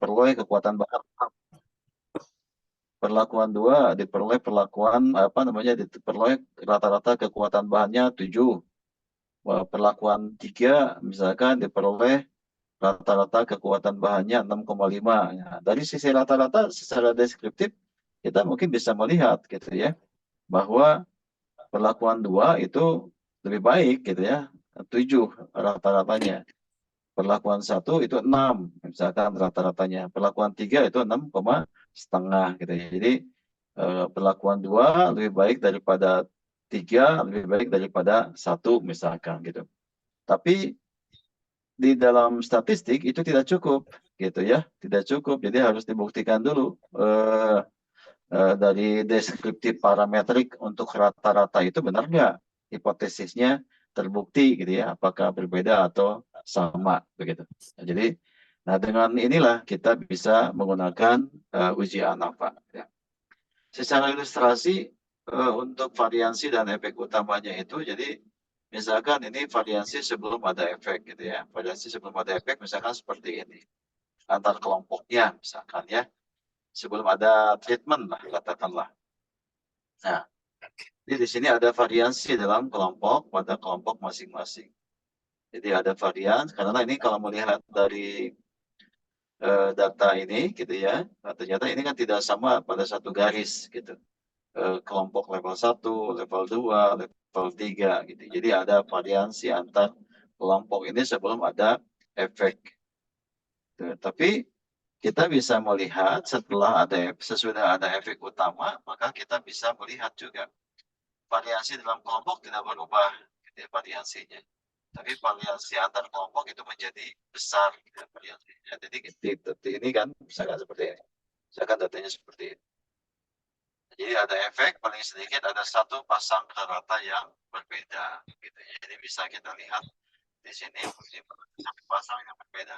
diperoleh kekuatan bahan. Perlakuan 2 diperoleh diperoleh rata-rata kekuatan bahannya 7. Perlakuan 3 misalkan diperoleh rata-rata kekuatan bahannya 6,5. Ya, dari sisi rata-rata secara deskriptif kita mungkin bisa melihat gitu ya bahwa perlakuan 2 itu lebih baik gitu ya, 7 rata-ratanya. Perlakuan 1 itu 6 misalkan rata-ratanya. Perlakuan 3 itu 6,5 gitu ya. Jadi perlakuan 2 lebih baik daripada 3, lebih baik daripada 1 misalkan gitu. Tapi di dalam statistik itu tidak cukup gitu ya, tidak cukup. Jadi harus dibuktikan dulu dari deskriptif parametrik untuk rata-rata itu benar nggak hipotesisnya terbukti gitu ya, apakah berbeda atau sama begitu. Nah, jadi, dengan inilah kita bisa menggunakan uji ANAVA. Ya. Secara ilustrasi untuk variansi dan efek utamanya itu, jadi misalkan ini variansi sebelum ada efek gitu ya, variansi sebelum ada efek misalkan seperti ini antar kelompoknya misalkan ya, sebelum ada treatment lah katakanlah. Nah, jadi di sini ada variansi dalam kelompok pada kelompok masing-masing. Jadi ada varian karena ini kalau melihat dari data ini gitu ya, ternyata ini kan tidak sama pada satu garis gitu. Kelompok level 1, level 2, level 3 gitu. Jadi ada variansi antar kelompok ini sebelum ada efek. Tapi kita bisa melihat sesudah ada efek utama, maka kita bisa melihat juga variasi dalam kelompok tidak berubah gitu ya, variasinya. Tapi variasi antar kelompok itu menjadi besar gitu ya, variasinya. Jadi ini kan misalkan seperti ini. Misalkan datanya seperti ini. Jadi ada efek paling sedikit ada satu pasang rata yang berbeda gitu ya. Jadi bisa kita lihat di sini satu pasang yang berbeda.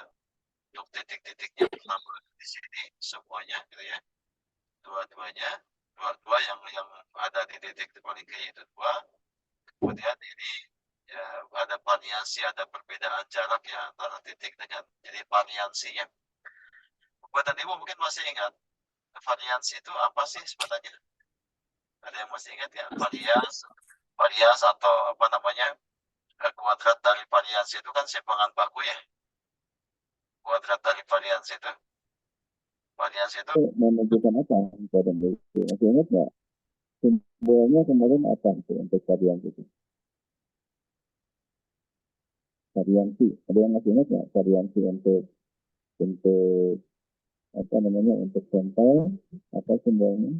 Untuk titik-titiknya pertama di sini semuanya gitu ya. Dua-duanya, dua yang ada di titik paling kiri itu 2. Kemudian ini ya, ada variasi, ada perbedaan jarak ya antara titik dengan jadi variansinya. Buat Ibu mungkin masih ingat variansi itu apa sih sebenarnya? Ada yang masih ingat ya? Varias atau apa namanya? Kuadrat dari variansi itu kan simpangan baku ya. Kuadrat dari variansi itu. Variansi itu menunjukkan apa? Masih ingat nggak? Simbolnya kemarin apa itu untuk variansi itu? Variansi. Ada yang masih ingat nggak? Variansi untuk apa namanya? Untuk sampel apa simbolnya?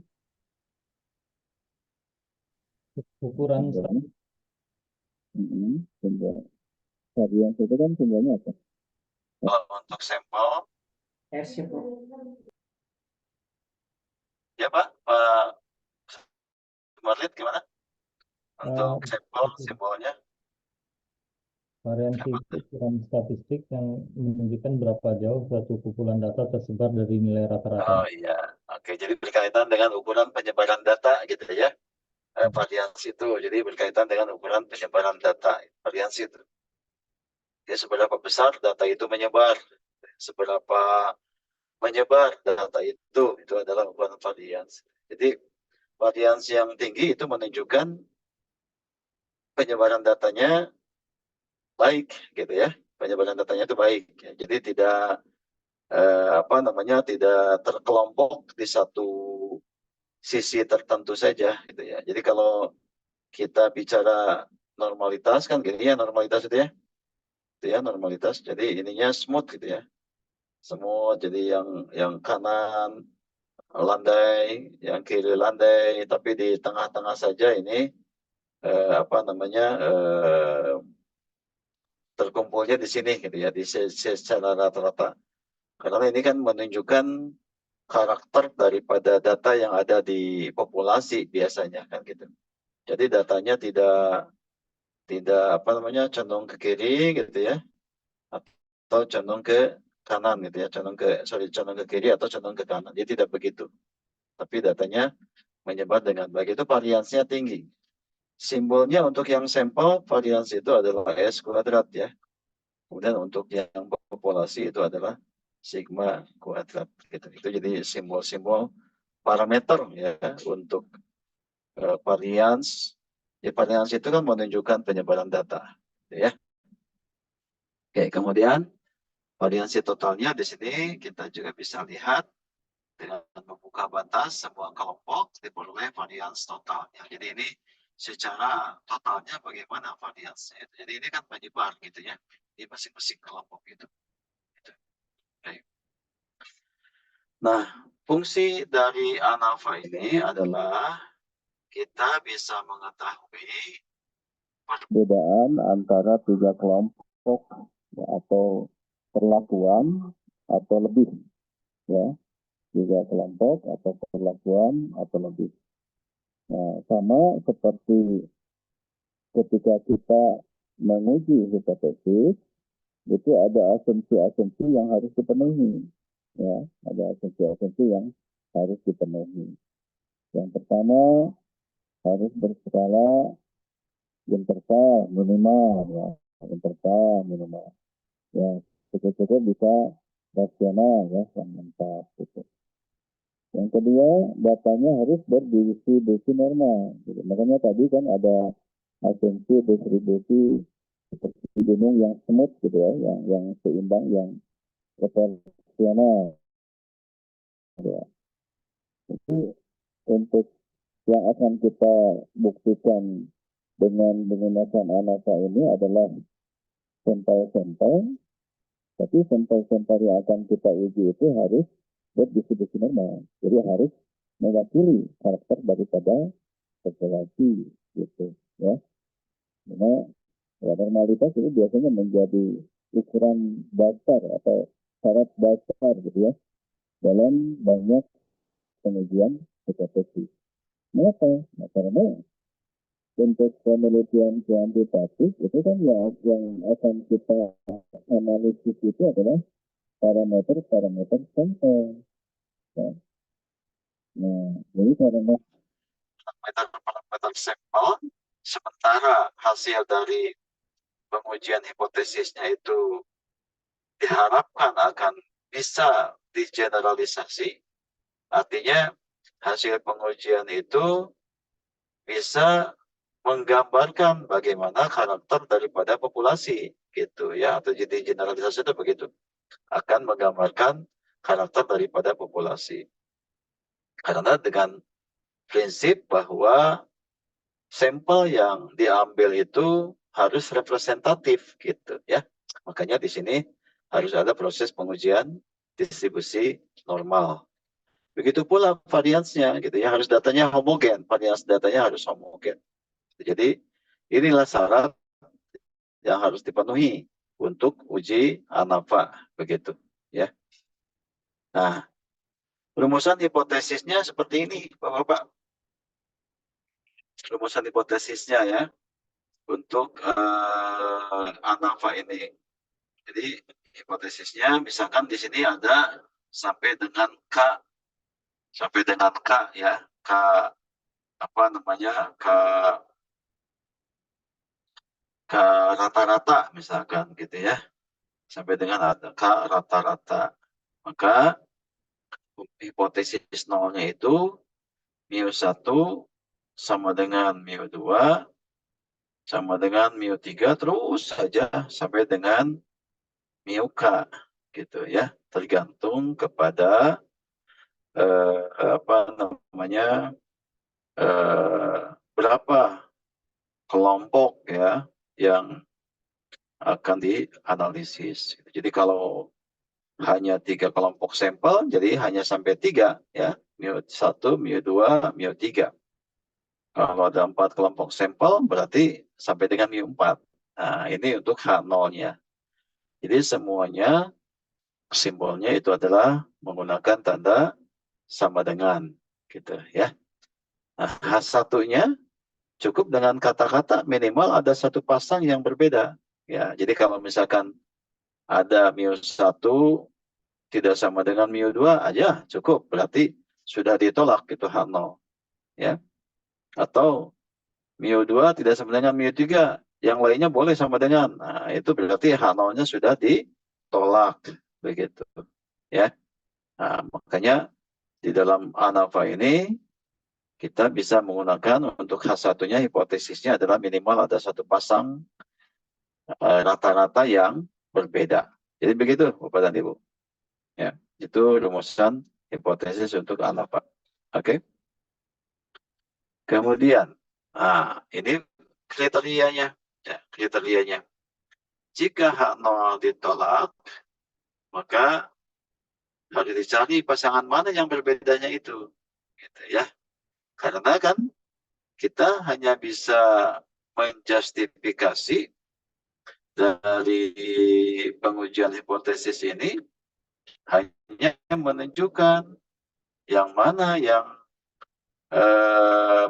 Ukuran Simbol. Variansi itu kan simbolnya apa? untuk sampel. S ya, Pak. Ya Pak, Pak Marlit gimana? Untuk sampel simbolnya? Variansi itu ukuran statistik yang menunjukkan berapa jauh suatu kumpulan data tersebar dari nilai rata-rata. Oh iya, oke. Jadi berkaitan dengan ukuran penyebaran data gitu ya. Variansi itu, jadi berkaitan dengan ukuran penyebaran data. Variansi itu. Jadi seberapa besar data itu menyebar, seberapa menyebar data itu adalah ukuran variansi. Jadi variansi yang tinggi itu menunjukkan penyebaran datanya baik gitu ya, penyebaran datanya itu baik ya. Jadi tidak tidak terkelompok di satu sisi tertentu saja gitu ya. Jadi kalau kita bicara normalitas kan gini ya, normalitas itu ya normalitas. Jadi ininya smooth gitu ya, smooth. Jadi yang kanan landai, yang kiri landai, tapi di tengah-tengah saja ini terkumpulnya di sini gitu ya, di secara rata-rata. Karena ini kan menunjukkan karakter daripada data yang ada di populasi biasanya kan gitu. Jadi datanya tidak cenderung ke kiri gitu ya, atau cenderung ke kanan gitu ya, cenderung ke kiri atau cenderung ke kanan. Dia tidak begitu. Tapi datanya menyebar dengan baik, itu variansinya tinggi. Simbolnya untuk yang sampel variansi itu adalah S kuadrat ya. Kemudian untuk yang populasi itu adalah sigma kuadrat gitu. Itu jadi simbol-simbol parameter ya untuk varians. Ya, varians itu kan menunjukkan penyebaran data gitu ya. Oke, kemudian variansi totalnya di sini kita juga bisa lihat dengan membuka batas semua kelompok diperoleh varians totalnya. Jadi ini secara totalnya bagaimana variansnya. Jadi ini kan penyebar gitu ya di masing-masing kelompok itu. Oke. Nah, fungsi dari ANAVA ini adalah kita bisa mengetahui perbedaan antara tiga kelompok ya, atau perlakuan atau lebih ya, tiga kelompok atau perlakuan atau lebih. Nah, sama seperti ketika kita menguji hipotesis, itu ada asumsi-asumsi yang harus dipenuhi. Ya, ada asumsi-asumsi yang harus dipenuhi. Yang pertama, harus berskala interval minimal, ya, interval minimal. Ya, cukup-cukup bisa rasional, ya, yang empat gitu. Yang kedua, datanya harus berdistribusi normal. Gitu. Makanya tadi kan ada asumsi distribusi seperti gunung yang smooth gitu ya, yang seimbang, yang proporsional. Ya. Itu untuk yang akan kita buktikan dengan menggunakan ANAVA ini adalah sampel-sampel, tapi sampel-sampel yang akan kita uji itu harus berdistribusi normal. Jadi harus mewakili karakter daripada populasi gitu ya. Karena ya, normalitas itu biasanya menjadi ukuran dasar atau syarat dasar gitu ya dalam banyak pengujian hipotesis. Kenapa? Nah, karena untuk penelitian kuantitatif itu kan yang akan kita analisis itu adalah parameter-parameter sampel. Ya. Nah, jadi parameter sampel, sementara hasil dari pengujian hipotesisnya itu diharapkan akan bisa digeneralisasi. Artinya hasil pengujian itu bisa menggambarkan bagaimana karakter daripada populasi gitu ya, atau jadi generalisasi itu begitu, akan menggambarkan karakter daripada populasi. Karena dengan prinsip bahwa sampel yang diambil itu harus representatif gitu ya. Makanya di sini harus ada proses pengujian distribusi normal. Begitu pula variansnya gitu ya, harus datanya homogen, varians datanya harus homogen. Jadi inilah syarat yang harus dipenuhi untuk uji ANAVA begitu ya. Nah, rumusan hipotesisnya seperti ini, Bapak-bapak. Rumusan hipotesisnya ya untuk ANAVA ini. Jadi hipotesisnya misalkan di sini ada sampai dengan K ya, K apa namanya, K rata-rata misalkan gitu ya, sampai dengan ada K rata-rata. Maka hipotesis nolnya itu μ1 sama dengan μ2 sama dengan μ3 terus saja sampai dengan μk gitu ya, tergantung kepada apa namanya berapa kelompok ya yang akan dianalisis. Jadi kalau hanya 3 kelompok sampel, jadi hanya sampai 3 ya, μ1, μ2, μ3. Kalau ada 4 kelompok sampel, berarti sampai dengan μ4. Nah, ini untuk H0-nya. Jadi semuanya simbolnya itu adalah menggunakan tanda sama dengan gitu ya. Nah, H1-nya cukup dengan kata-kata minimal ada satu pasang yang berbeda. Ya, jadi kalau misalkan ada μ1 tidak sama dengan μ2 aja cukup, berarti sudah ditolak itu H0 ya. Atau μ2 tidak sama dengan μ3, yang lainnya boleh sama dengan. Nah, itu berarti H0-nya sudah ditolak begitu. ya. Nah, makanya di dalam ANAFA ini kita bisa menggunakan untuk H1-nya hipotesisnya adalah minimal ada satu pasang rata-rata yang berbeda. Jadi begitu Bapak dan Ibu. Ya, itu rumusan hipotesis untuk ANAFA. Oke. Kemudian, ini kriterianya. Ya, kriterianya. Jika H0 ditolak, maka harus dicari pasangan mana yang berbedanya itu. Gitu ya. Karena kan kita hanya bisa menjustifikasi dari pengujian hipotesis ini hanya menunjukkan yang mana yang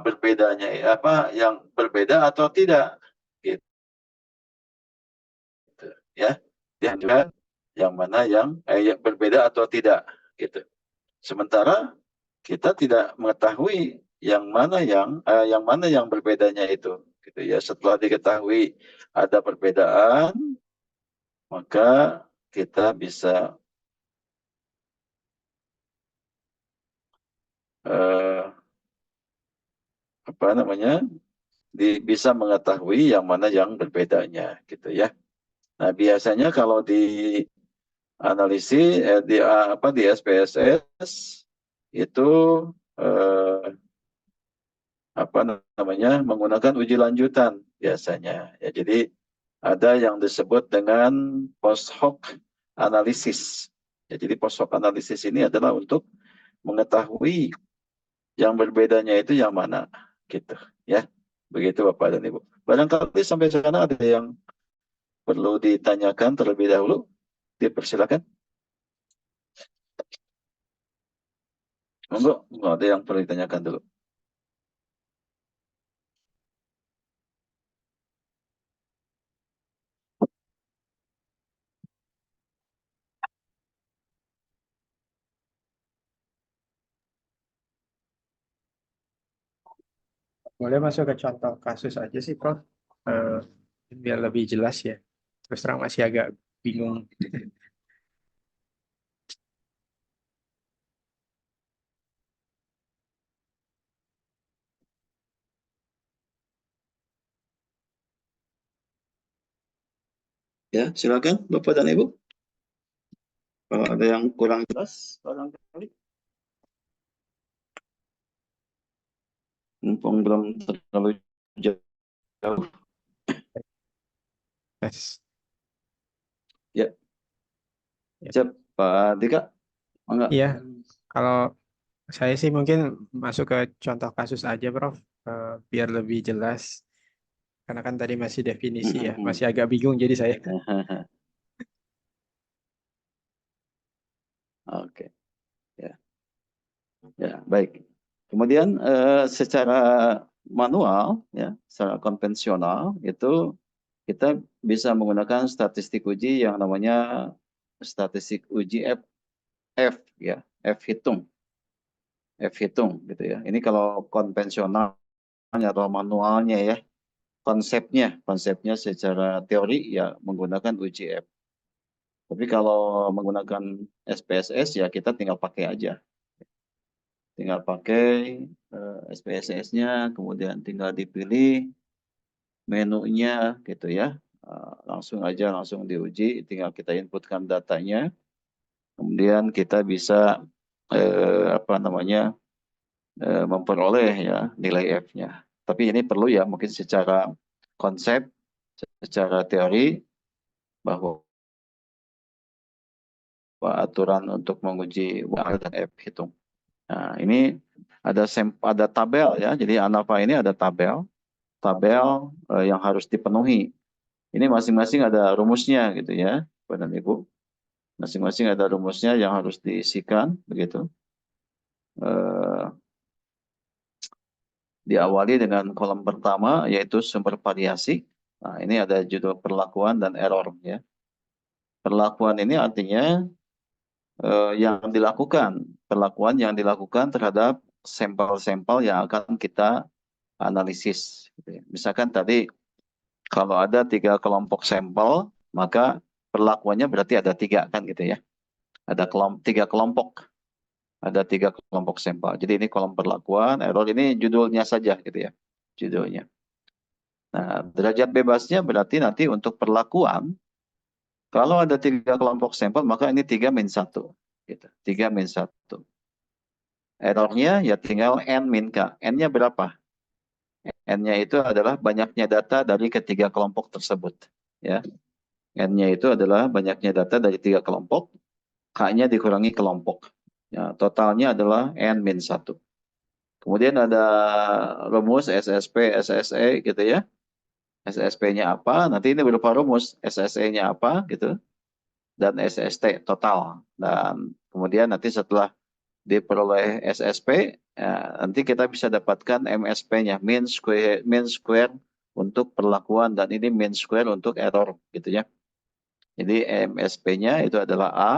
berbedanya apa yang berbeda atau tidak gitu ya, dan juga yang mana yang berbeda atau tidak gitu. Sementara kita tidak mengetahui yang mana yang berbedanya itu gitu ya. Setelah diketahui ada perbedaan, maka kita bisa apa namanya bisa mengetahui yang mana yang berbedanya gitu ya. Nah, biasanya kalau di analisis di SPSS itu apa namanya menggunakan uji lanjutan biasanya ya. Jadi ada yang disebut dengan post hoc analisis ya. Jadi post hoc analisis ini adalah untuk mengetahui yang berbedanya itu yang mana gitu ya. Begitu Bapak dan Ibu. Barangkali sampai sana ada yang perlu ditanyakan terlebih dahulu. Dipersilakan. Monggo, ada yang perlu ditanyakan dulu. Boleh masuk ke contoh kasus aja sih, Prof. Eh, biar lebih jelas ya. Terus terang masih agak bingung. Ya, silakan Bapak dan Ibu. Kalau ada yang kurang jelas, barangkali. Mumpung belum terlalu jauh. Yes. Ya. Ya. Siap, Pak Dika. Enggak. Iya, kalau saya sih mungkin masuk ke contoh kasus aja, Prof. Biar lebih jelas. Karena kan tadi masih definisi ya, masih agak bingung jadi saya. Oke. Ya. Ya, baik. Kemudian secara manual ya, secara konvensional itu kita bisa menggunakan statistik uji yang namanya statistik uji F ya, F hitung gitu ya. Ini kalau konvensionalnya atau manualnya ya, konsepnya secara teori ya menggunakan uji F. Tapi kalau menggunakan SPSS ya kita tinggal pakai aja. Tinggal pakai SPSS-nya, kemudian tinggal dipilih menunya gitu ya. Langsung diuji, tinggal kita inputkan datanya. Kemudian kita bisa memperoleh ya nilai F-nya. Tapi ini perlu ya mungkin secara konsep, secara teori bahwa aturan untuk menguji WAL dan F hitung. Nah, ini ada tabel ya. Jadi ANAFA ini ada tabel yang harus dipenuhi. Ini masing-masing ada rumusnya gitu ya, Bapak dan Ibu. Masing-masing ada rumusnya yang harus diisikan begitu. Diawali dengan kolom pertama yaitu sumber variasi. Nah, ini ada judul perlakuan dan error ya. Perlakuan ini artinya perlakuan yang dilakukan terhadap sampel-sampel yang akan kita analisis. Gitu ya. Misalkan tadi kalau ada 3 kelompok sampel, maka perlakuannya berarti ada 3 kan gitu ya. Ada tiga kelompok. Ada tiga kelompok sampel. Jadi ini kolom perlakuan, error ini judulnya saja gitu ya. Judulnya. Nah, derajat bebasnya berarti nanti untuk perlakuan, kalau ada tiga kelompok sampel, maka ini 3-1. Gitu. 3-1. Errornya ya tinggal N min K. N-nya berapa? N-nya itu adalah banyaknya data dari ketiga kelompok tersebut. Ya. N-nya itu adalah banyaknya data dari tiga kelompok, K-nya dikurangi kelompok. Ya, totalnya adalah N-1. Kemudian ada rumus SSP, SSE gitu ya. SSP-nya apa? Nanti ini berupa rumus. SSE-nya apa gitu. Dan SST total. Dan kemudian nanti setelah diperoleh SSP, ya, nanti kita bisa dapatkan MSP-nya, mean square untuk perlakuan, dan ini mean square untuk error gitu ya. Jadi MSP-nya itu adalah A,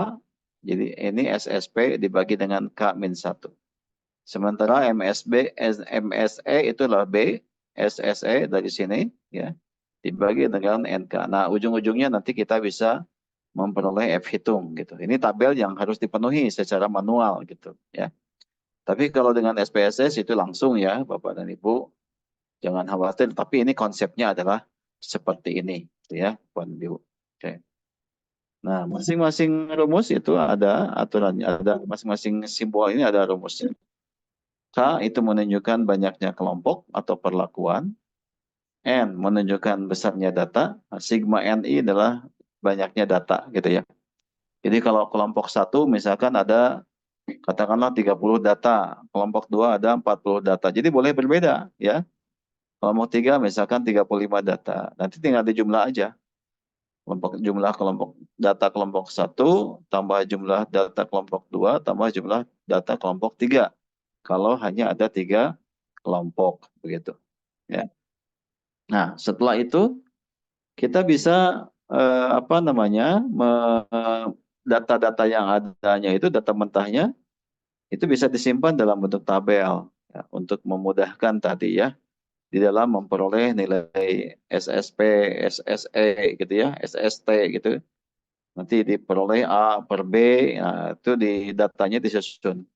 jadi ini SSP dibagi dengan K-1. Sementara MSE itu adalah B, SSE dari sini ya, dibagi dengan NK. Nah, ujung-ujungnya nanti kita bisa memperoleh F hitung gitu. Ini tabel yang harus dipenuhi secara manual gitu ya. Tapi kalau dengan SPSS itu langsung ya, Bapak dan Ibu, jangan khawatir. Tapi ini konsepnya adalah seperti ini gitu ya, Bapak dan Ibu. Oke. Nah, masing-masing rumus itu ada aturannya, ada masing-masing simbol ini ada rumusnya. K itu menunjukkan banyaknya kelompok atau perlakuan. N menunjukkan besarnya data. Sigma NI adalah banyaknya data gitu ya. Jadi kalau kelompok 1 misalkan ada katakanlah 30 data, kelompok 2 ada 40 data. Jadi boleh berbeda ya. Kelompok 3 misalkan 35 data. Nanti tinggal dijumlah aja. Jumlah kelompok data kelompok 1 tambah jumlah data kelompok 2 tambah jumlah data kelompok 3. Kalau hanya ada 3 kelompok begitu ya. Nah, setelah itu kita bisa apa namanya, data-data yang adanya itu, data mentahnya itu bisa disimpan dalam bentuk tabel ya, untuk memudahkan tadi ya di dalam memperoleh nilai SSP, SSE gitu ya, SST gitu. Nanti diperoleh A per B, nah, itu di datanya disusun.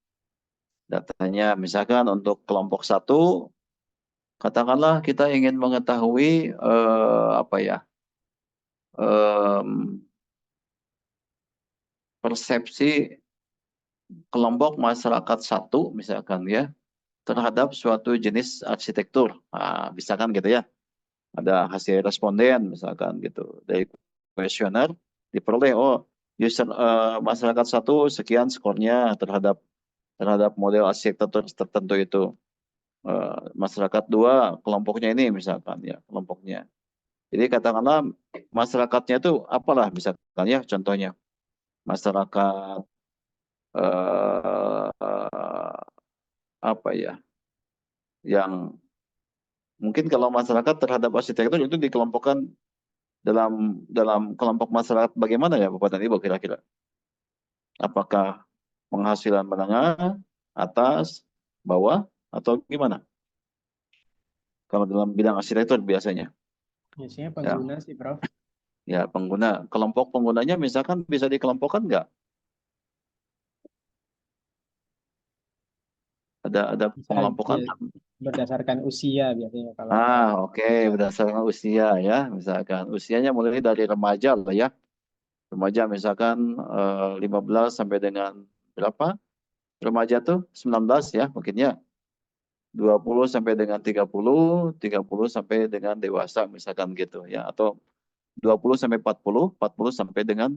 Datanya misalkan untuk kelompok 1, katakanlah kita ingin mengetahui apa ya, persepsi kelompok masyarakat 1 misalkan ya terhadap suatu jenis arsitektur. Nah, misalkan gitu ya. Ada hasil responden misalkan gitu dari kuesioner diperoleh, oh user masyarakat 1 sekian skornya terhadap model arsitektur tertentu itu. Masyarakat 2 kelompoknya ini misalkan ya kelompoknya. Jadi katakanlah masyarakatnya itu apalah misalkan ya contohnya masyarakat apa ya yang mungkin kalau masyarakat terhadap arsitektur itu dikelompokkan dalam kelompok masyarakat bagaimana ya Bapak dan Ibu kira-kira? Apakah penghasilan menengah, atas, bawah, atau gimana? Kalau dalam bidang arsitektur biasanya. Biasanya pengguna sih, Prof. Ya, pengguna. Kelompok penggunanya misalkan bisa dikelompokkan nggak? Ada Bisa pengelompokan? berdasarkan usia biasanya kalau Oke. Berdasarkan usia ya. Misalkan usianya mulai dari remaja lah ya. Remaja misalkan 15 sampai dengan berapa? Remaja tuh 19 ya mungkin ya. 20 sampai dengan 30 sampai dengan dewasa misalkan gitu ya. Atau 20 sampai 40 sampai dengan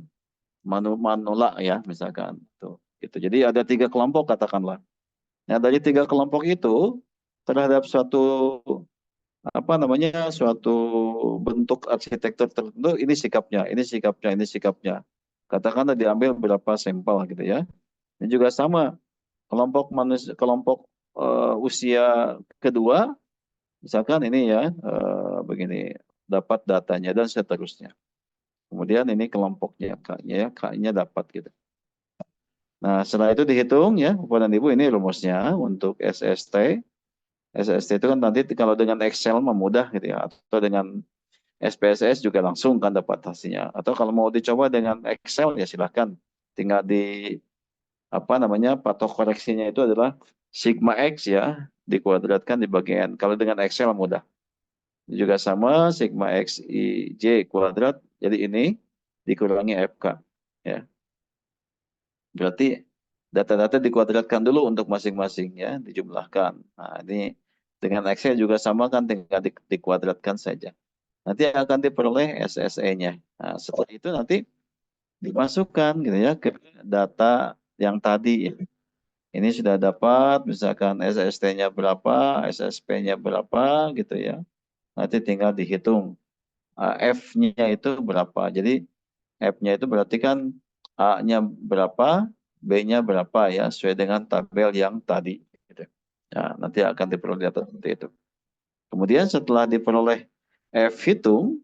manula ya misalkan. Tuh, gitu. Jadi ada 3 kelompok katakanlah. Nah, dari 3 kelompok itu terhadap suatu apa namanya suatu bentuk arsitektur tertentu ini sikapnya, ini sikapnya, ini sikapnya. Katakanlah diambil berapa sampel gitu ya. Ini juga sama kelompok usia kedua misalkan ini ya begini dapat datanya dan seterusnya. Kemudian ini kelompoknya K-nya ya, K-nya dapat gitu. Nah, setelah itu dihitung ya, Bapak dan Ibu ini rumusnya untuk SST. SST itu kan nanti kalau dengan Excel memudah gitu ya, atau dengan SPSS juga langsung kan dapat hasilnya. Atau kalau mau dicoba dengan Excel ya silahkan. tinggal di apa namanya patok koreksinya itu adalah sigma X ya, dikuadratkan di bagian. Kalau dengan Excel mudah. Juga sama sigma X I J kuadrat, jadi ini dikurangi FK. Ya. Berarti data-data dikuadratkan dulu untuk masing-masing ya, dijumlahkan. Nah, ini dengan Excel juga sama kan, tinggal dikuadratkan saja. Nanti akan diperoleh SSE-nya. Nah, setelah itu nanti dimasukkan gitu ya ke data yang tadi ya. Ini sudah dapat misalkan SST-nya berapa, SSP-nya berapa gitu ya. Nanti tinggal dihitung F-nya itu berapa. Jadi F-nya itu berarti kan A-nya berapa, B-nya berapa ya, sesuai dengan tabel yang tadi. Gitu. Nah, nanti akan diperoleh data seperti itu. Kemudian setelah diperoleh F hitung,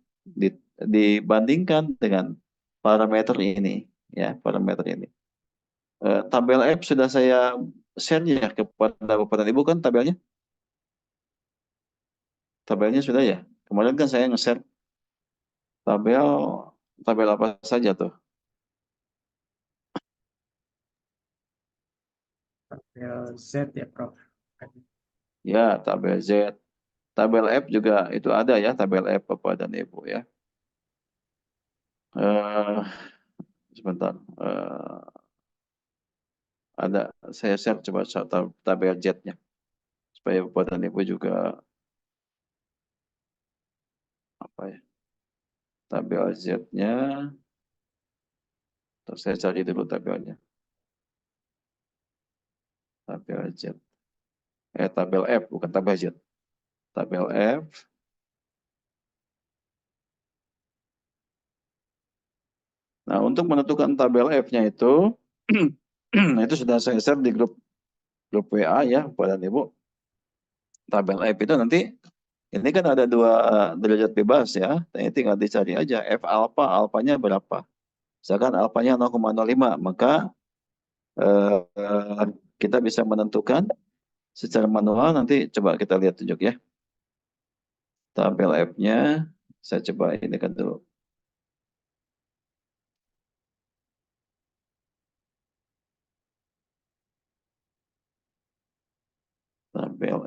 dibandingkan dengan parameter ini, ya parameter ini. Tabel F sudah saya share ya kepada Bapak dan Ibu kan tabelnya? Tabelnya sudah ya. Kemarin kan saya nge-share tabel tabel apa saja tuh? Tabel Z ya, Prof. Ya, tabel Z. Tabel F juga itu ada ya, tabel F Bapak dan Ibu ya. Eh sebentar. Ada saya share coba tabel Z-nya supaya Bapak dan Ibu juga apa ya? Tabel Z-nya. Terus saya cari dulu tabelnya. Tabel Z. Tabel F bukan tabel Z. Tabel F. Nah, untuk menentukan tabel F-nya itu itu sudah saya share di grup WA ya, Bapak dan Ibu. Tabel F itu nanti ini kan ada dua derajat bebas ya. Ini tinggal dicari aja F alpha, alfanya berapa. Misalkan alfanya 0,05, maka kita bisa menentukan secara manual. Nanti coba kita lihat tunjuk ya. Tabel F-nya saya coba ini kan dulu. Tabel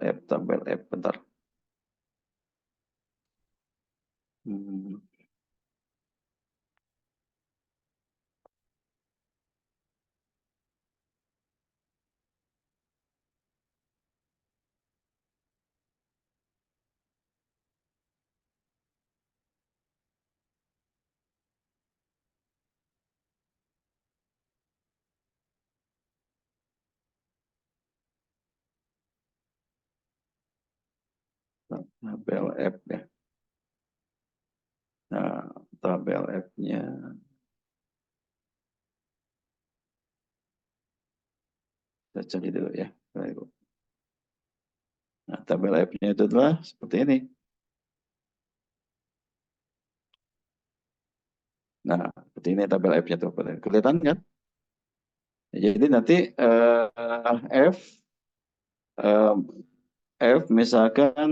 F, bentar. Tabel F ya. Nah, tabel F-nya. Saya cari dulu ya. Nah, tabel F-nya itu adalah seperti ini. Nah, seperti ini tabel F-nya tuh. Kelihatan kan? Jadi nanti F misalkan,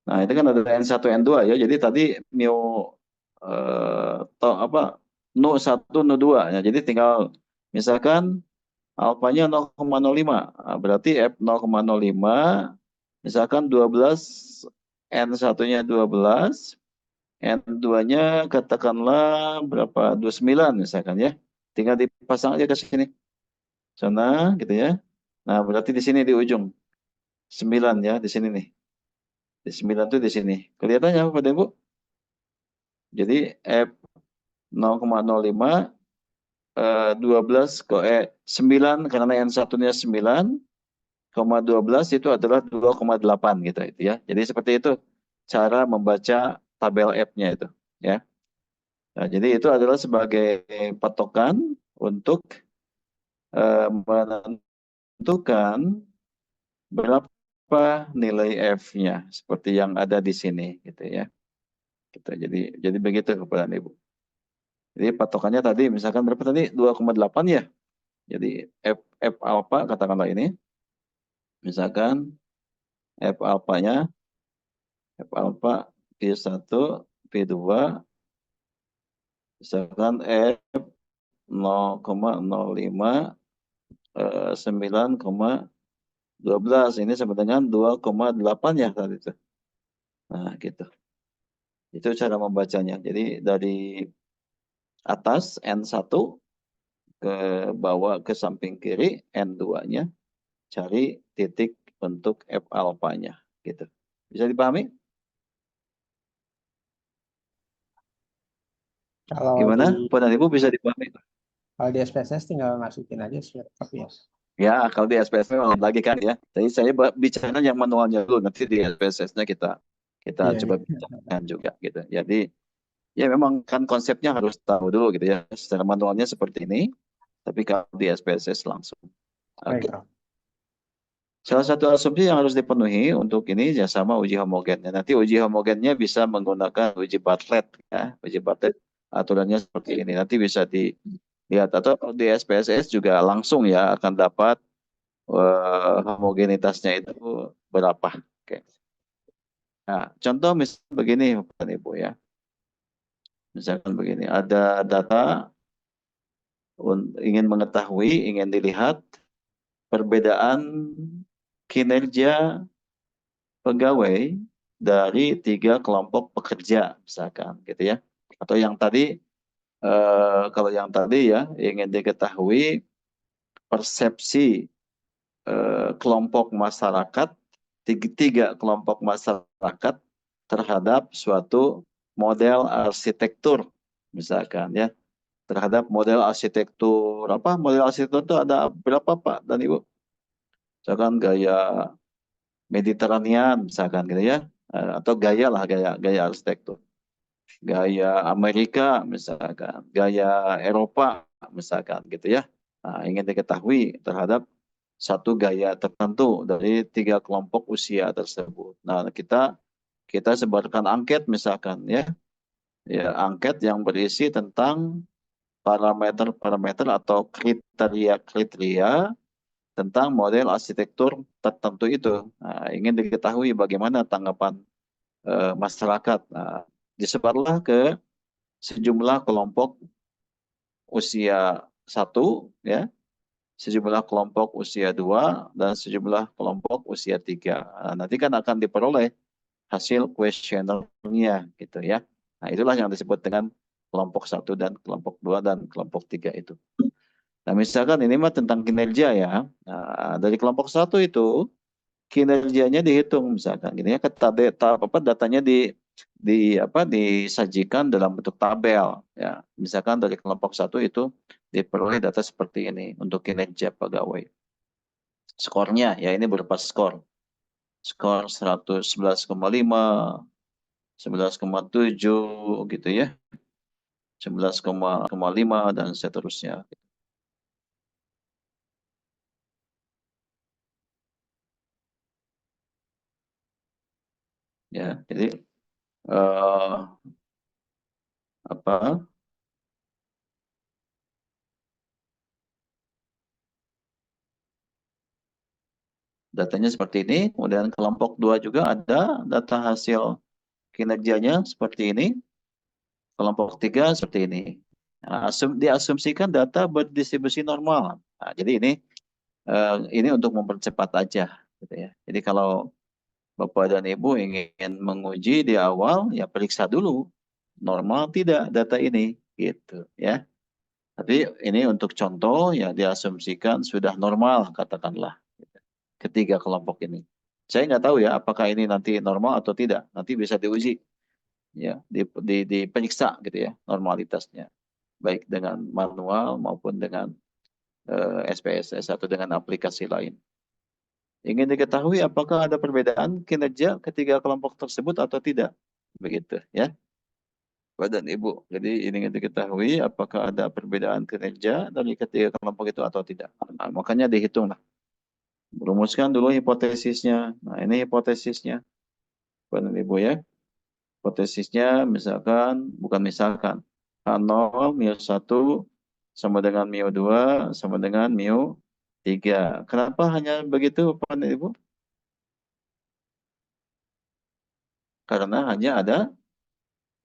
nah itu kan ada N1, N2 ya. Jadi tadi mu Nu1, Nu2 ya. Jadi tinggal misalkan alfanya 0,05. Nah, berarti F 0,05 misalkan 12, N1-nya 12, N2-nya katakanlah berapa? 29 misalkan ya. Tinggal dipasang aja ke sini. Sana gitu ya. Nah, berarti di sini di ujung. 9 ya, di sini nih. Di 9 itu di sini. Kelihatannya apa Pak Ibu? Jadi F 0,05 12 9 karena N1-nya 9,12 itu adalah 2,8 gitu itu ya. Jadi seperti itu cara membaca tabel F-nya itu ya. Nah, jadi itu adalah sebagai patokan untuk menentukan berapa nilai F-nya seperti yang ada di sini gitu ya. Jadi begitu kepada Ibu. Jadi patokannya tadi misalkan berapa tadi 2,8 ya. Jadi F alpha katakanlah ini. Misalkan F alpha-nya F alpha P1, P2 misalkan F 0,05 9,12 ini sama dengan 2,8 ya tadi itu. Nah, gitu. Itu cara membacanya. Jadi dari atas N1 ke bawah ke samping kiri N2-nya, cari titik untuk F alpha-nya gitu. Bisa dipahami? Kalau Gimana? di Pak dan Ibu bisa dipahami? SPSS tinggal masukin aja siapa ya. Ya, kalau di SPSS memang lagi kan ya. Jadi saya bicara yang manualnya dulu, nanti di SPSS-nya kita Iya, coba iya. bicarakan juga gitu. Jadi ya memang kan konsepnya harus tahu dulu gitu ya. Secara manualnya seperti ini, tapi kalau di SPSS langsung. Baik, Oke. Prof. Salah satu asumsi yang harus dipenuhi untuk ini ya sama uji homogennya. Nanti uji homogennya bisa menggunakan uji Bartlett ya. Uji Bartlett aturannya seperti ini. Nanti bisa dilihat atau di SPSS juga langsung ya akan dapat homogenitasnya itu berapa. Oke. Nah, contoh misalnya begini Bapak Ibu ya. Misalkan begini, ada data ingin mengetahui, ingin dilihat perbedaan kinerja pegawai dari 3 kelompok pekerja misalkan gitu ya. Atau yang tadi kalau yang tadi ya ingin diketahui persepsi kelompok masyarakat, tiga kelompok masyarakat terhadap suatu model arsitektur misalkan ya, terhadap model arsitektur apa, model arsitektur itu ada berapa Pak dan Ibu? Misalkan gaya Mediterranean misalkan gitu ya. Atau gaya lah, gaya arsitektur, gaya Amerika misalkan, gaya Eropa misalkan gitu ya. Nah, ingin diketahui terhadap satu gaya tertentu dari 3 kelompok usia tersebut. Nah, kita sebarkan angket misalkan ya, angket yang berisi tentang parameter-parameter atau kriteria-kriteria tentang model arsitektur tertentu itu. Nah, ingin diketahui bagaimana tanggapan masyarakat. Nah, disebarlah ke sejumlah kelompok usia 1 ya, sejumlah kelompok usia 2 dan sejumlah kelompok usia 3. Nah, nanti kan akan diperoleh hasil kuesionernya gitu ya. Nah, itulah yang disebut dengan kelompok 1 dan kelompok 2 dan kelompok 3 itu. Nah, misalkan ini mah tentang kinerja ya. Nah, dari kelompok 1 itu kinerjanya dihitung misalkan gitu ya, datanya disajikan dalam bentuk tabel ya. Misalkan dari kelompok 1 itu diperoleh data seperti ini untuk kinerja pegawai. Skornya ya ini berupa skor. Skor 111,5, 11,7 gitu ya. 11,5 dan seterusnya. Ya, jadi apa? Datanya seperti ini, kemudian kelompok 2 juga ada data hasil kinerjanya seperti ini, kelompok 3 seperti ini. Nah, diasumsikan data berdistribusi normal. Nah, jadi ini untuk mempercepat aja gitu ya. Jadi kalau Bapak dan Ibu ingin menguji di awal, ya periksa dulu normal tidak data ini gitu ya. Tapi ini untuk contoh ya diasumsikan sudah normal katakanlah ketiga kelompok ini. Saya nggak tahu ya apakah ini nanti normal atau tidak. Nanti bisa diuji ya, diperiksa gitu ya normalitasnya, baik dengan manual maupun dengan SPSS atau dengan aplikasi lain. Ingin diketahui apakah ada perbedaan kinerja ketiga kelompok tersebut atau tidak, begitu ya Bapak dan Ibu. Jadi ini ingin diketahui apakah ada perbedaan kinerja dari ketiga kelompok itu atau tidak. Nah, makanya dihitunglah, rumuskan dulu hipotesisnya. Nah, ini hipotesisnya Bapak dan Ibu ya. Hipotesisnya misalkan, bukan misalkan, H0 μ1 sama dengan μ2 sama dengan μ3. Kenapa hanya begitu Bapak dan Ibu? Karena hanya ada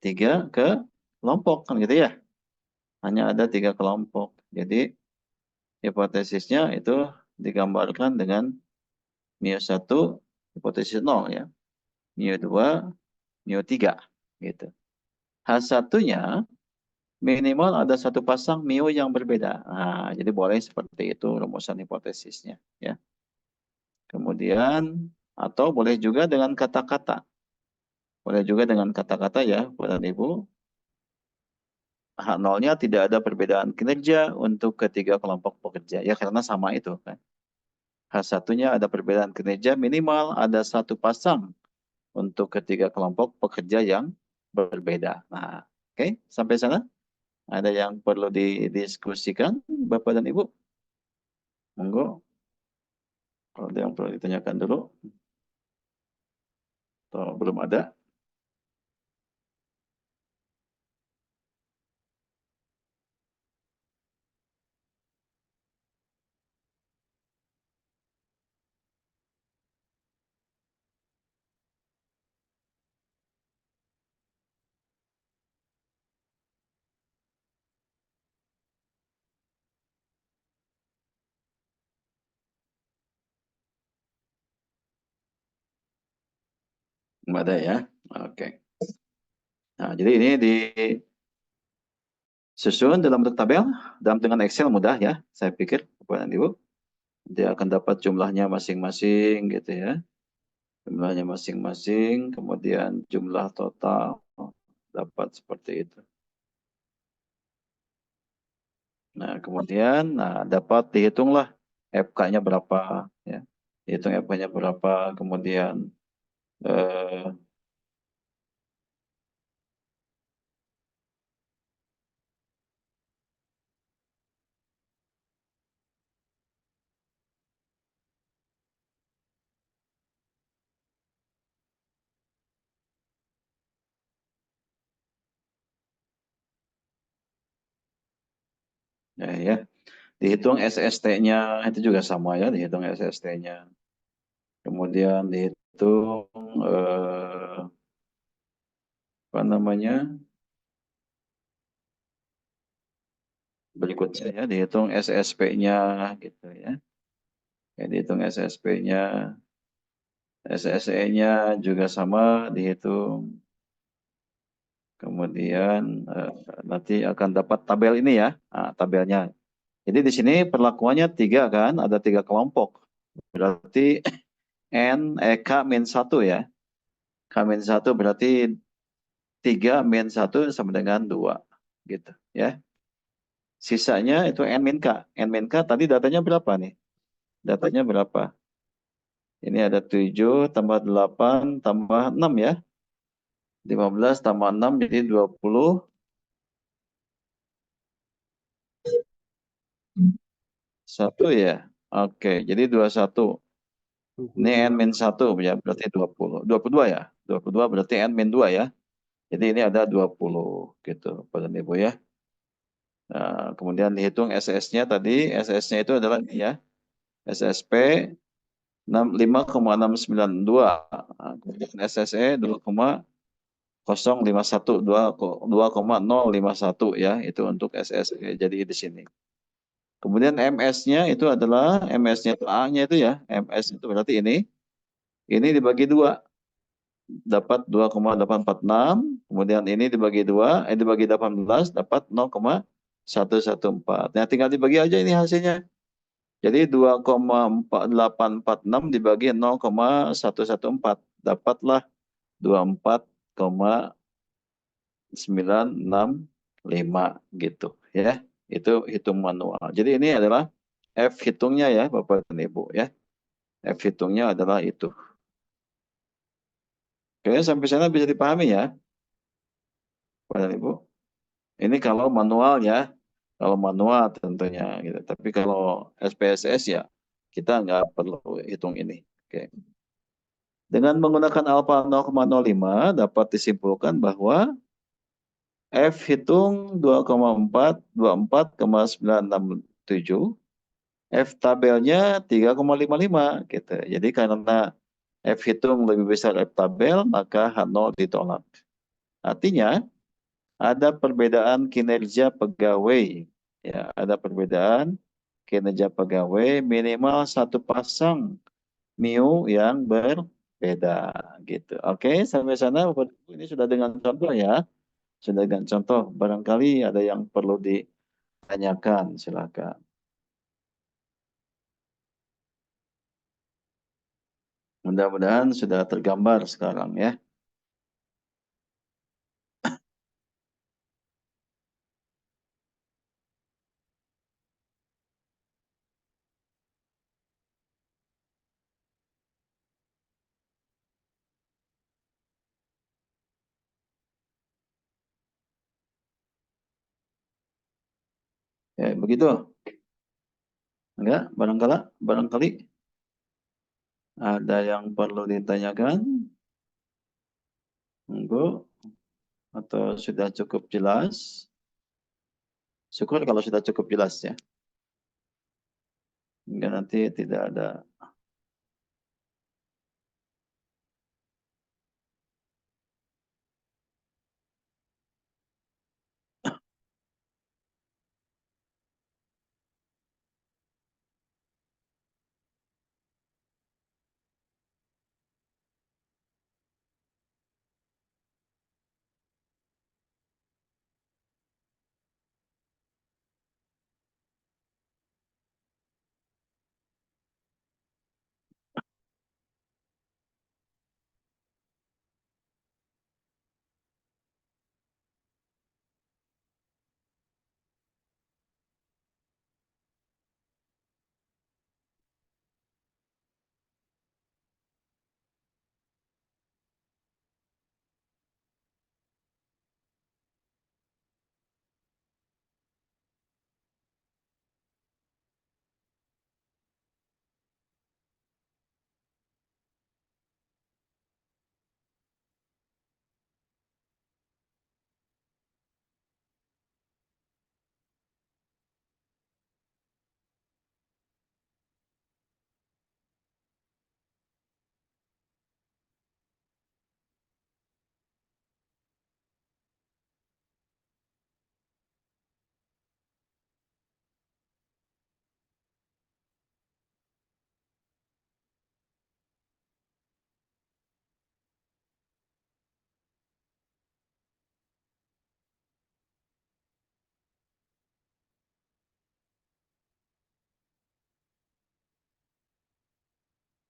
3 kelompok kan gitu ya. hanya ada 3 kelompok. Jadi hipotesisnya itu digambarkan dengan μ1 hipotesis 0 ya, μ2, μ3 gitu. H1-nya minimal ada satu pasang mu yang berbeda. Nah, jadi boleh seperti itu rumusan hipotesisnya ya. Kemudian atau boleh juga dengan kata-kata. Boleh juga dengan kata-kata ya, Bapak dan Ibu. H0-nya tidak ada perbedaan kinerja untuk ketiga kelompok pekerja ya, karena sama itu kan. H1-nya ada perbedaan kinerja minimal ada satu pasang untuk ketiga kelompok pekerja yang berbeda. Nah, oke, sampai sana ada yang perlu didiskusikan Bapak dan Ibu? Monggo. Kalau ada yang perlu ditanyakan dulu, atau belum ada? Belum ada ya? Oke. Nah, jadi ini disusun dalam bentuk tabel, dengan Excel mudah ya, saya pikir Bapak dan Ibu. Dia akan dapat jumlahnya masing-masing gitu ya. Jumlahnya masing-masing, kemudian jumlah total dapat seperti itu. Nah, kemudian dapat dihitunglah FK-nya berapa ya. Dihitung FK-nya berapa, kemudian ya, dihitung SST-nya itu juga sama ya, dihitung SST-nya. Kemudian dihitung apa namanya? Berikutnya ya, dihitung SSP-nya gitu ya. Dihitung SSP-nya, SSE-nya juga sama dihitung. Kemudian nanti akan dapat tabel ini ya, tabelnya. Jadi di sini perlakuannya 3 kan, ada 3 kelompok. Berarti K-1 ya. K-1 berarti 3-1 sama dengan 2 gitu ya. Sisanya itu N-K. N-K tadi datanya berapa nih? Datanya berapa? Ini ada 7 tambah 8 tambah 6 ya. 15 tambah 6 jadi 20. 1 ya. Oke, jadi 21. Ini N-1 ya, berarti 20. 22 ya. 22 berarti N-2 ya. Jadi ini ada 20 gitu, Bapak dan Ibu ya. Nah, kemudian dihitung SS-nya tadi, SS-nya itu adalah ini ya. SSP 5,692. Nah, kemudian SSE 2,051, 2,051 ya, itu untuk SSE. Jadi di sini. Kemudian MS-nya itu adalah MS-nya itu A-nya itu ya. MS itu berarti ini dibagi 2 dapat 2,846, kemudian ini dibagi 2, dibagi 18 dapat 0,114. Nah, tinggal dibagi aja ini hasilnya. Jadi 2,4846 dibagi 0,114 dapatlah 24,965 gitu ya. Itu hitung manual. Jadi ini adalah F hitungnya ya Bapak dan Ibu ya. F hitungnya adalah itu. Oke, sampai sana bisa dipahami ya Bapak dan Ibu. Ini kalau manual ya. Kalau manual tentunya gitu. Tapi kalau SPSS ya kita nggak perlu hitung ini. Oke. Dengan menggunakan alfa 0,05 dapat disimpulkan bahwa F hitung 2,424,967, F tabelnya 3,55 gitu. Jadi karena F hitung lebih besar F tabel, maka H0 ditolak. Artinya ada perbedaan kinerja pegawai. Ya, ada perbedaan kinerja pegawai minimal satu pasang mu yang berbeda gitu. Oke, sampai sana Bapak Ibu, ini sudah dengan contoh ya. Sudah dengan contoh. Barangkali ada yang perlu ditanyakan, silakan. Mudah-mudahan sudah tergambar sekarang ya. Ya, begitu. Enggak, barangkali ada yang perlu ditanyakan. Enggak, atau sudah cukup jelas? Syukur kalau sudah cukup jelas ya. Enggak, nanti tidak ada.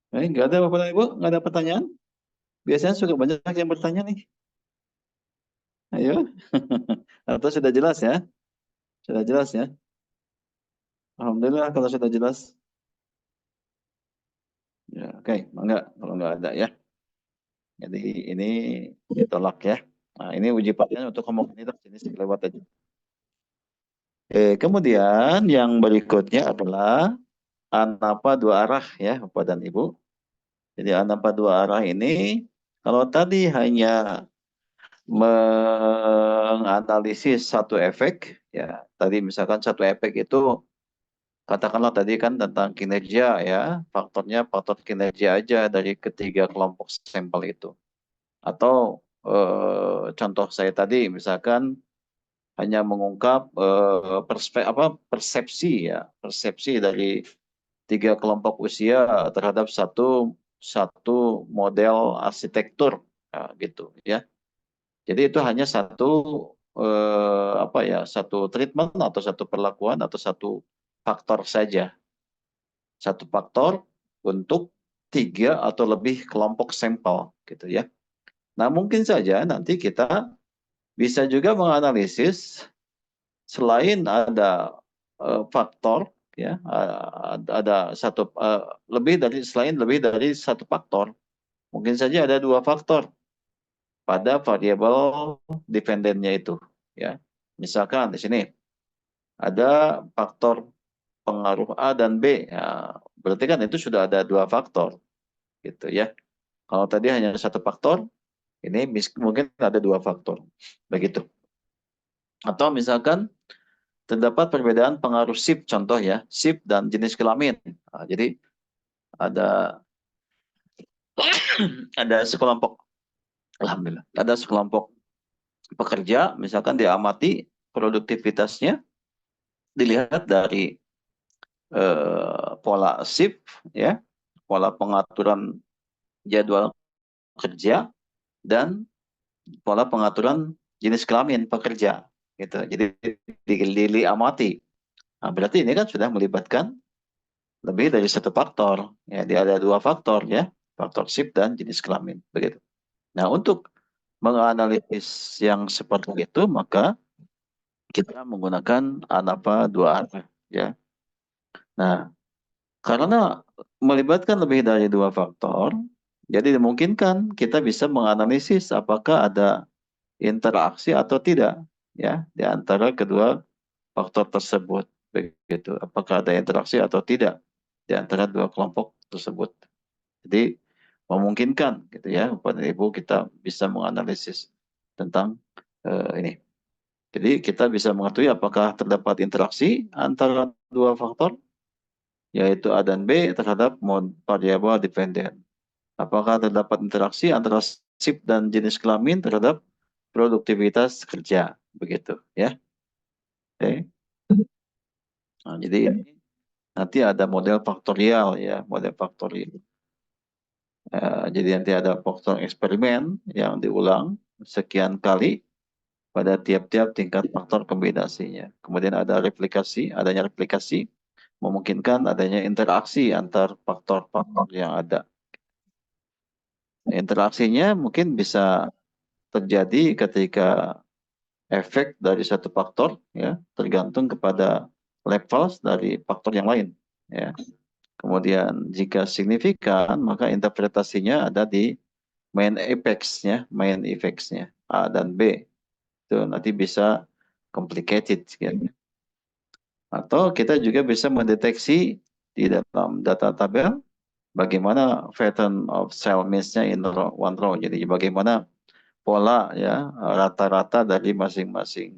Enggak ada Bapak Ibu, enggak ada pertanyaan? Biasanya suka banyak yang bertanya nih. Ayo. Atau sudah jelas ya? Sudah jelas ya? Alhamdulillah kalau sudah jelas. Ya, oke, enggak kalau enggak ada ya. Jadi ini ditolak ya. Nah, ini uji partainya untuk homogenitas ini lewat aja. Kemudian yang berikutnya adalah ANAPA dua arah ya, Bapak dan Ibu. Jadi ANAPA dua arah ini kalau tadi hanya menganalisis satu efek ya, tadi misalkan satu efek itu katakanlah tadi kan tentang kinerja ya, faktornya faktor kinerja aja dari ketiga kelompok sampel itu. Atau contoh saya tadi misalkan hanya mengungkap persepsi ya, persepsi dari tiga kelompok usia terhadap satu model arsitektur gitu ya. Jadi itu hanya satu treatment atau satu perlakuan atau satu faktor saja. Satu faktor untuk tiga atau lebih kelompok sampel gitu ya. Nah, mungkin saja nanti kita bisa juga menganalisis selain ada faktor ya, ada lebih dari satu faktor. Mungkin saja ada dua faktor pada variabel dependennya itu ya. Misalkan di sini ada faktor pengaruh A dan B ya, berarti kan itu sudah ada dua faktor gitu ya. Kalau tadi hanya satu faktor, ini mungkin ada dua faktor begitu. Atau misalkan terdapat perbedaan pengaruh SIP, contoh ya, SIP dan jenis kelamin. Nah, jadi ada ada sekelompok, alhamdulillah, ada sekelompok pekerja, misalkan diamati produktivitasnya, dilihat dari pola shift, ya, pola pengaturan jadwal kerja, dan pola pengaturan jenis kelamin pekerja, gitu. Jadi diamati. Nah, berarti ini kan sudah melibatkan lebih dari satu faktor. Ya, dia ada dua faktor, ya, faktor shift dan jenis kelamin, begitu. Nah, untuk menganalisis yang seperti itu, maka kita menggunakan ANAPA 2 arah, ya. Nah, karena melibatkan lebih dari dua faktor, jadi dimungkinkan kita bisa menganalisis apakah ada interaksi atau tidak, ya, di antara kedua faktor tersebut, begitu. Apakah ada interaksi atau tidak di antara dua kelompok tersebut. Jadi memungkinkan, gitu ya, Bapak dan Ibu, kita bisa menganalisis tentang ini. Jadi kita bisa mengetahui apakah terdapat interaksi antara dua faktor, yaitu A dan B, terhadap variabel dependen. Apakah terdapat interaksi antara shift dan jenis kelamin terhadap produktivitas kerja, begitu, ya. Oke. Nah, jadi ini nanti ada model faktorial, ya, model faktorial. Jadi nanti ada faktor eksperimen yang diulang sekian kali pada tiap-tiap tingkat faktor kombinasinya. Kemudian ada replikasi, adanya replikasi memungkinkan adanya interaksi antar faktor-faktor yang ada. Interaksinya mungkin bisa terjadi ketika efek dari satu faktor, ya, tergantung kepada levels dari faktor yang lain, ya. Kemudian jika signifikan, maka interpretasinya ada di main effects-nya, A dan B. Itu nanti bisa complicated, ya. Atau kita juga bisa mendeteksi di dalam data tabel bagaimana pattern of cell means-nya in one row. Jadi bagaimana pola, ya, rata-rata dari masing-masing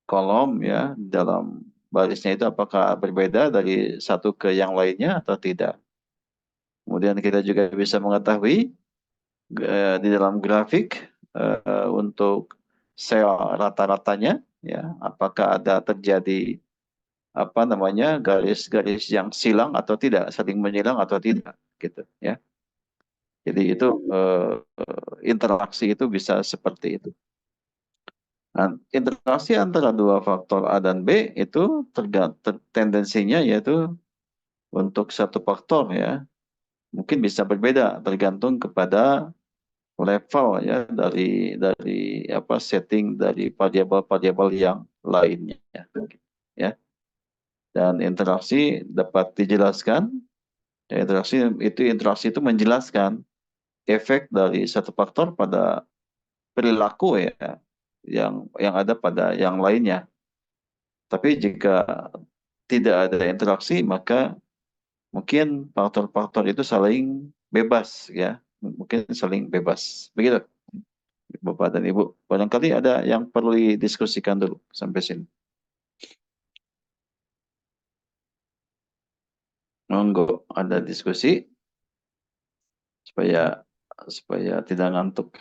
kolom, ya, dalam barisnya itu apakah berbeda dari satu ke yang lainnya atau tidak. Kemudian kita juga bisa mengetahui di dalam grafik untuk sel rata-ratanya, ya, apakah ada terjadi garis-garis yang silang atau tidak, saling menyilang atau tidak, gitu, ya. Jadi itu interaksi itu bisa seperti itu. Nah, interaksi antara dua faktor A dan B itu tendensinya yaitu untuk satu faktor, ya, mungkin bisa berbeda tergantung kepada level, ya, dari setting dari variabel-variabel yang lainnya, ya. Dan interaksi dapat dijelaskan, ya, interaksi itu menjelaskan efek dari satu faktor pada perilaku, ya, yang ada pada yang lainnya. Tapi jika tidak ada interaksi, maka mungkin faktor-faktor itu saling bebas, ya, mungkin saling bebas, begitu, Bapak dan Ibu. Barangkali ada yang perlu didiskusikan dulu sampai sini. Monggo, ada diskusi supaya tidak ngantuk.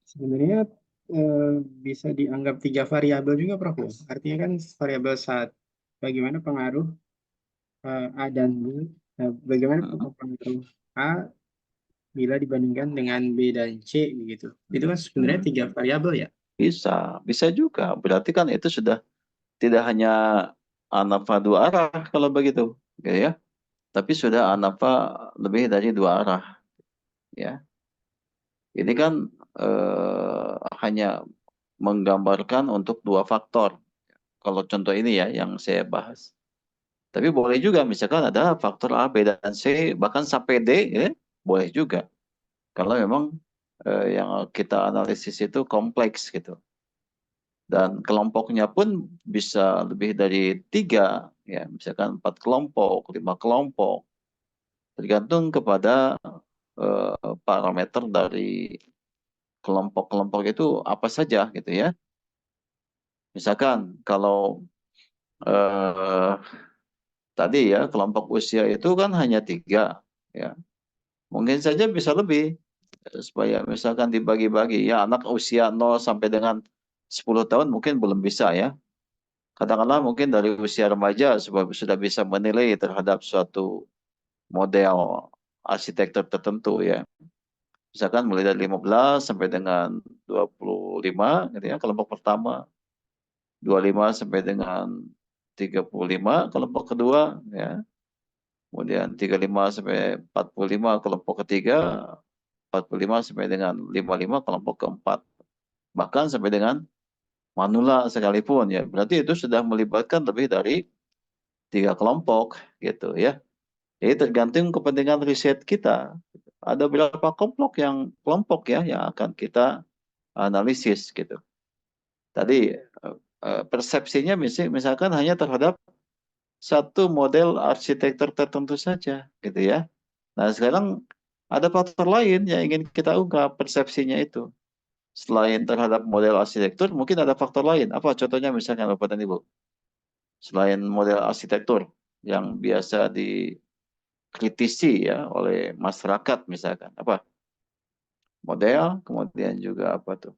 Sebenarnya bisa dianggap 3 variabel juga, Prof. Artinya kan variabel saat bagaimana pengaruh A dan B, bagaimana pengaruh A bila dibandingkan dengan B dan C begitu. Itu kan sebenarnya 3 variabel, ya. Bisa juga. Berarti kan itu sudah tidak hanya ANAPA 2 arah kalau begitu, gitu, ya. Tapi sudah ANAPA lebih dari 2 arah, ya. Ini kan hanya menggambarkan untuk dua faktor. Kalau contoh ini, ya, yang saya bahas. Tapi boleh juga misalkan ada faktor A, B, dan C, bahkan sampai D, ya, boleh juga. Kalau memang yang kita analisis itu kompleks, gitu. Dan kelompoknya pun bisa lebih dari 3, ya, misalkan 4 kelompok, 5 kelompok. Tergantung kepada parameter dari kelompok-kelompok itu apa saja, gitu, ya. Misalkan kalau tadi, ya, kelompok usia itu kan hanya 3, ya. Mungkin saja bisa lebih. supaya misalkan dibagi-bagi ya, anak usia 0 sampai dengan 10 tahun mungkin belum bisa ya. Katakanlah mungkin dari usia remaja sudah bisa menilai terhadap suatu model arsitektur tertentu ya. Misalkan mulai dari 15 sampai dengan 25 gitu ya, kelompok pertama. 25 sampai dengan 35 kelompok kedua ya. Kemudian 35 sampai 45 kelompok ketiga, 45 sampai dengan 55 kelompok keempat. Bahkan sampai dengan manula sekalipun ya. Berarti itu sudah melibatkan lebih dari 3 kelompok gitu ya. Jadi tergantung kepentingan riset kita. Ada berapa kelompok ya yang akan kita analisis gitu. Tadi persepsinya misalkan hanya terhadap satu model arsitektur tertentu saja gitu ya. Nah, sekarang ada faktor lain yang ingin kita ungkap persepsinya itu. Selain terhadap model arsitektur, mungkin ada faktor lain. Apa contohnya misalkan Bapak dan Ibu? Selain model arsitektur yang biasa dikritisi ya oleh masyarakat misalkan. Apa? Model, kemudian juga apa tuh?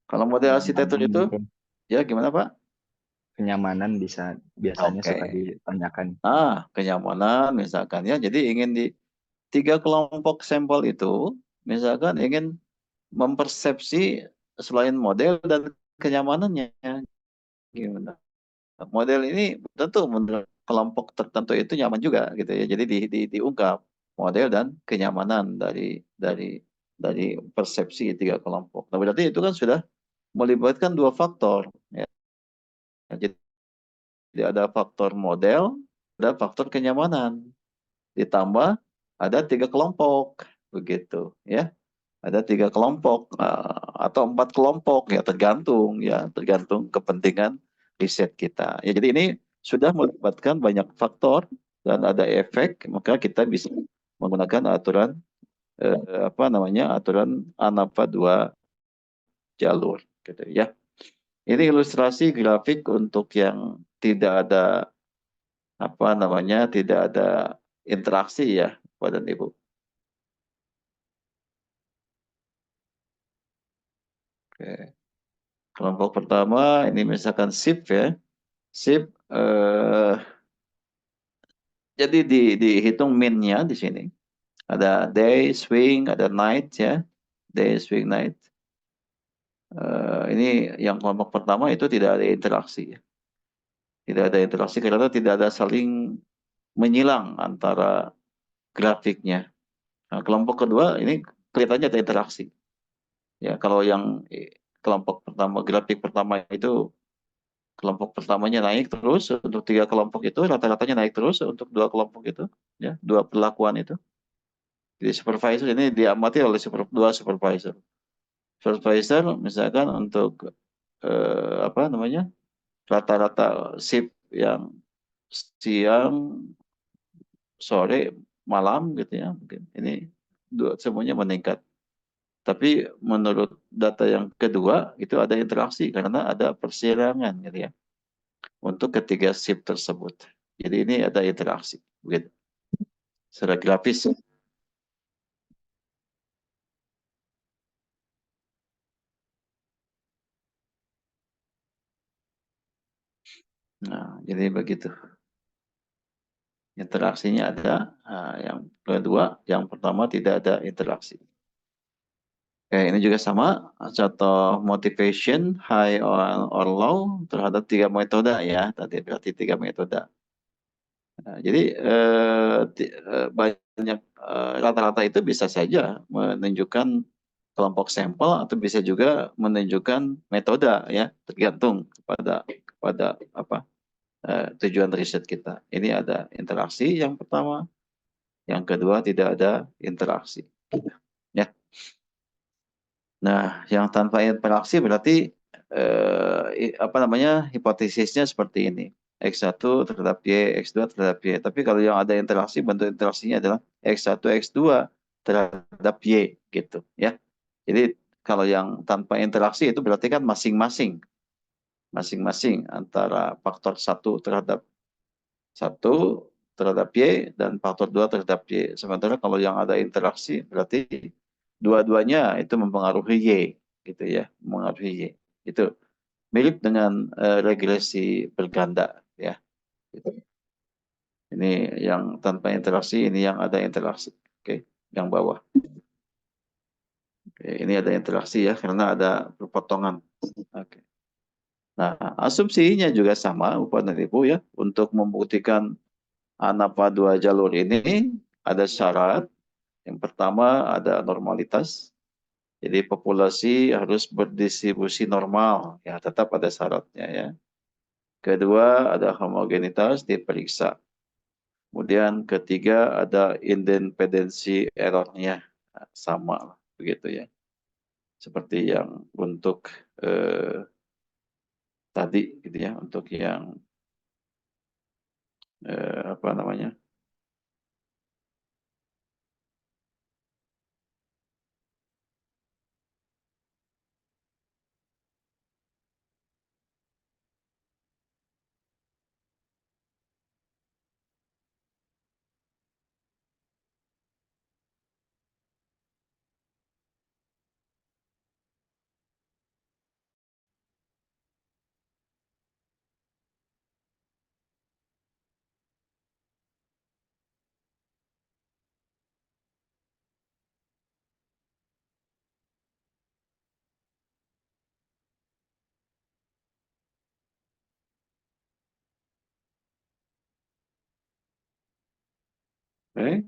Kalau model arsitektur itu, Mungkin ya gimana Pak? kenyamanan biasanya Oke. suka ditanyakan. Kenyamanan misalkan ya. Jadi ingin di 3 kelompok sampel itu, misalkan ingin mempersepsi selain model dan kenyamanannya. Gimana? Model ini tentu menurut kelompok tertentu itu nyaman juga gitu ya. Jadi diungkap model dan kenyamanan dari persepsi 3 kelompok. Nah, berarti itu kan sudah melibatkan 2 faktor ya. Jadi ada faktor model, ada faktor kenyamanan. Ditambah ada 3 kelompok begitu ya. Ada 3 kelompok atau 4 kelompok ya, tergantung kepentingan riset kita. Ya, jadi ini sudah melibatkan banyak faktor dan ada efek, maka kita bisa menggunakan aturan aturan ANAPA 2 jalur gitu ya. Ini ilustrasi grafik untuk yang tidak ada tidak ada interaksi ya, Bapak dan Ibu. Oke. Kelompok pertama ini misalkan SIP ya. SIP jadi dihitung min-nya di sini. Ada day, swing, ada night ya. Day, swing, night. Ini yang kelompok pertama itu tidak ada interaksi ya. Tidak ada interaksi karena tidak ada saling menyilang antara grafiknya. Nah, kelompok kedua ini kelihatannya ada interaksi. Ya, kalau yang kelompok pertama, grafik pertama itu kelompok pertamanya naik terus untuk 3 kelompok itu rata-ratanya naik terus untuk 2 kelompok itu ya, 2 perlakuan itu. Jadi supervisor ini diamati oleh 2 supervisor. Supervisor misalkan untuk rata-rata shift yang siang, sore, malam gitu ya, mungkin ini semuanya meningkat. Tapi menurut data yang kedua itu ada interaksi karena ada persilangan gitu ya untuk ketiga shift tersebut. Jadi ini ada interaksi begitu. Secara grafis. Nah, jadi begitu. Interaksinya ada. Yang kedua, yang pertama tidak ada interaksi. Oke, ini juga sama. Contoh motivation, high or low terhadap 3 metode ya. Tadi berarti 3 metode. Nah, jadi banyak rata-rata itu bisa saja menunjukkan kelompok sampel atau bisa juga menunjukkan metode ya, tergantung kepada tujuan riset kita. Ini ada interaksi yang pertama, yang kedua tidak ada interaksi. Ya. Nah, yang tanpa interaksi berarti hipotesisnya seperti ini. X1 terhadap Y, X2 terhadap Y. Tapi kalau yang ada interaksi, bentuk interaksinya adalah X1, X2 terhadap Y gitu ya. Jadi kalau yang tanpa interaksi itu berarti kan masing-masing antara faktor 1 terhadap Y dan faktor 2 terhadap Y. Sementara kalau yang ada interaksi berarti dua-duanya itu mempengaruhi Y, gitu ya, mempengaruhi Y. Itu mirip dengan regresi berganda, ya. Gitu. Ini yang tanpa interaksi, ini yang ada interaksi. Oke, yang bawah. Oke, ini ada interaksi ya, karena ada perpotongan. Oke. Nah, asumsinya juga sama, Bapak dan Ibu ya, untuk membuktikan ANAPA dua jalur ini ada syarat. Yang pertama ada normalitas. Jadi populasi harus berdistribusi normal, ya tetap ada syaratnya ya. Kedua ada homogenitas diperiksa. Kemudian ketiga ada independensi errornya. Nah, sama lah, begitu ya. Seperti yang untuk tadi gitu ya, untuk yang apa namanya? Oke.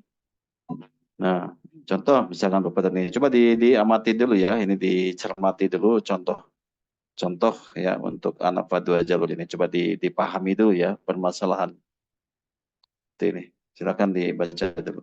Nah, contoh misalkan Bapak tadi, coba diamati dulu ya, ini dicermati dulu contoh ya untuk ANAPA dua jalur ini. Coba dipahami dulu ya permasalahan ini. Silakan dibaca dulu.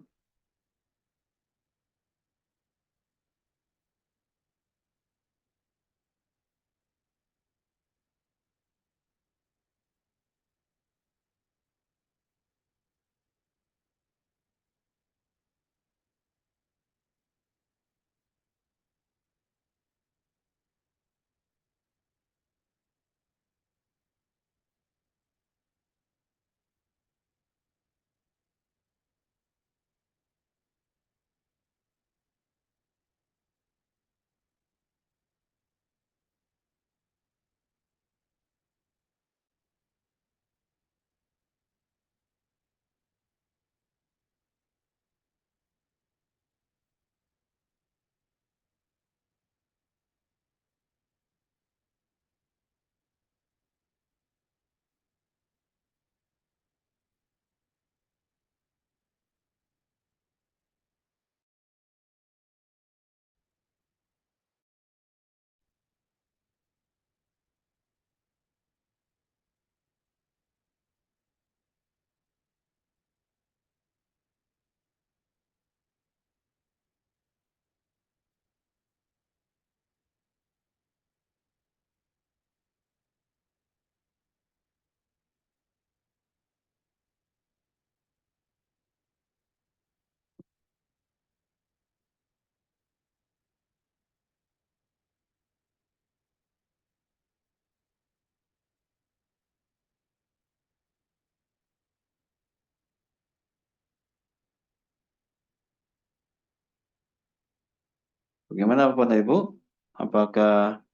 Bagaimana Bapak dan Ibu? Apakah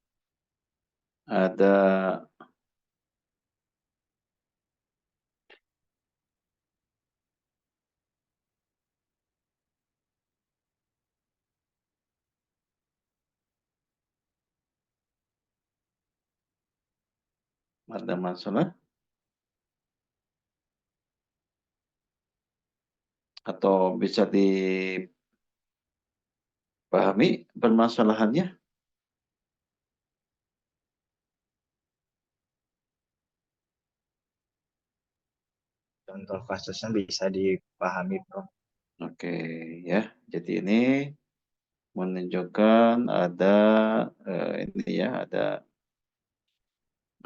ada masalah atau bisa dipahami permasalahannya? Contoh kasusnya bisa dipahami, Prof. Oke ya. Jadi ini menunjukkan ada ini ya,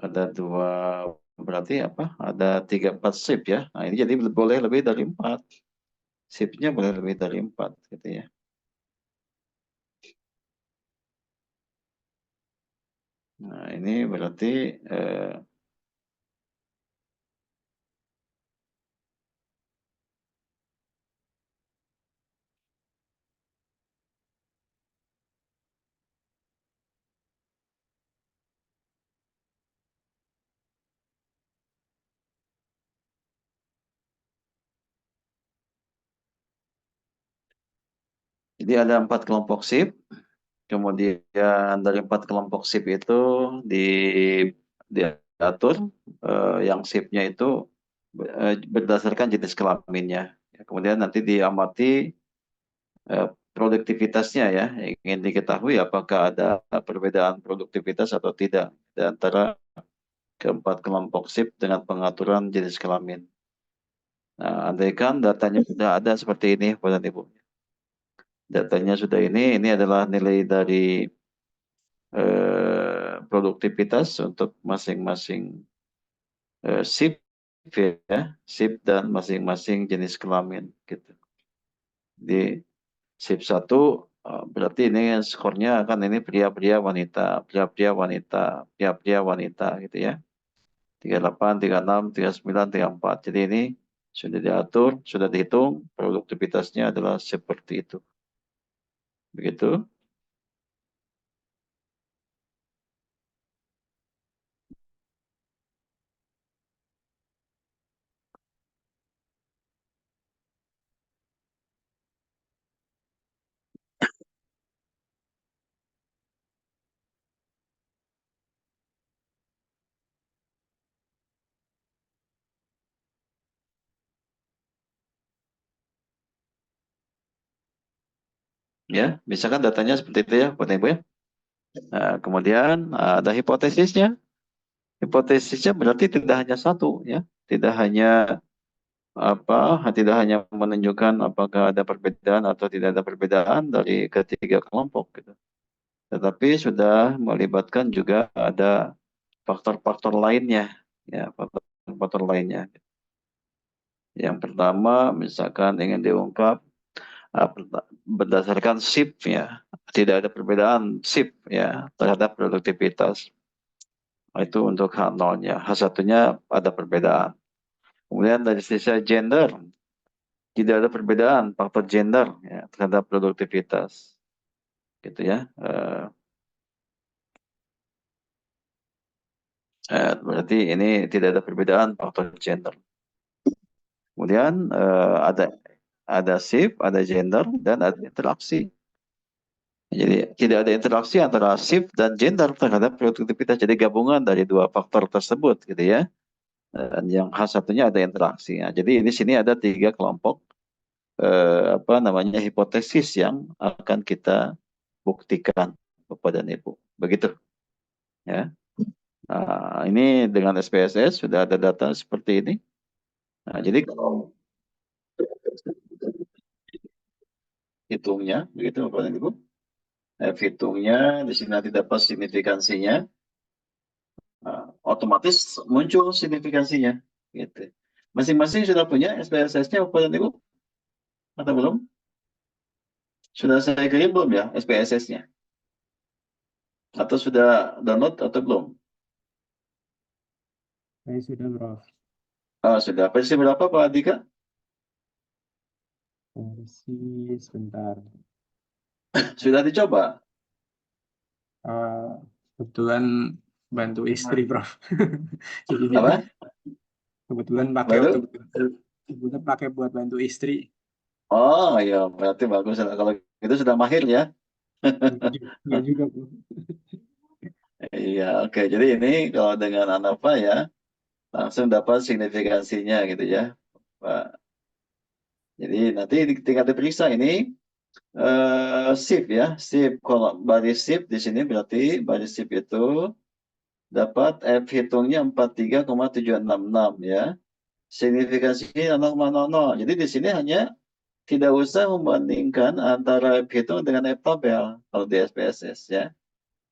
ada dua, berarti apa? Ada 3-4 shift ya. Nah ini jadi boleh lebih dari 4. Shiftnya boleh lebih dari 4 gitu ya. Nah ini berarti Jadi ada 4 kelompok SIP, kemudian dari 4 kelompok SIP itu diatur yang SIP-nya itu berdasarkan jenis kelaminnya. Kemudian nanti diamati produktivitasnya ya, ingin diketahui apakah ada perbedaan produktivitas atau tidak di antara keempat kelompok SIP dengan pengaturan jenis kelamin. Nah, andaikan datanya sudah ada seperti ini, Bapak dan Ibu. Datanya sudah ini adalah nilai dari produktivitas untuk masing-masing SIP ya, SIP dan masing-masing jenis kelamin gitu. Di SIP 1 berarti ini skornya kan ini pria-pria wanita, pria-pria wanita, pria-pria wanita gitu ya. 38, 36, 39, 34. Jadi ini sudah diatur, sudah dihitung, produktivitasnya adalah seperti itu. Begitu. Ya, misalkan datanya seperti itu ya, Bapak Ibu ya. Nah, kemudian ada hipotesisnya. Hipotesisnya berarti tidak hanya satu ya, tidak hanya tidak hanya menunjukkan apakah ada perbedaan atau tidak ada perbedaan dari ketiga kelompok gitu. Tetapi sudah melibatkan juga ada faktor-faktor lainnya ya, faktor-faktor lainnya. Yang pertama misalkan ingin diungkap berdasarkan SIP ya, tidak ada perbedaan SIP ya terhadap produktivitas. Itu untuk H0-nya. H1-nya ada perbedaan. Kemudian dari sisi gender, tidak ada perbedaan faktor gender ya, terhadap produktivitas. Gitu ya. Berarti ini tidak ada perbedaan faktor gender. Kemudian ada SIP, ada gender, dan ada interaksi. Jadi tidak ada interaksi antara SIP dan gender terhadap produktivitas. Jadi gabungan dari dua faktor tersebut gitu ya. Dan yang H1-nya ada interaksi. Nah, jadi di sini ada 3 kelompok hipotesis yang akan kita buktikan Bapak dan Ibu. Begitu ya. Nah, ini dengan SPSS sudah ada data seperti ini. Nah, jadi kalau hitungnya begitu Bapak dan Ibu. Hitungnya di sini nanti dapat signifikansinya. Otomatis muncul signifikansinya gitu. Masing-masing sudah punya SPSS-nya Bapak dan Ibu? Atau belum? Sudah saya kirim belum ya SPSS-nya? Atau sudah download atau belum? Saya sudah, Prof. Sudah. Versi berapa Pak Andika? Versi sebentar. Sudah dicoba? Kebetulan bantu istri, Prof. Jadi Apa? kebetulan pakai Baru? untuk kebetulan pakai buat bantu istri. Oh ya, berarti bagus. Kalau itu sudah mahir ya. Enggak juga, Prof. Iya, oke. Jadi ini kalau dengan ANAVA ya, langsung dapat signifikansinya gitu ya, Pak. Jadi nanti tinggal diperiksa ini SIP ya, SIP. Kalau baris SIP di sini berarti baris SIP itu dapat F hitungnya 43,766 ya. Signifikansinya 0,00. Jadi di sini hanya tidak usah membandingkan antara F hitung dengan F tabel kalau di SPSS ya.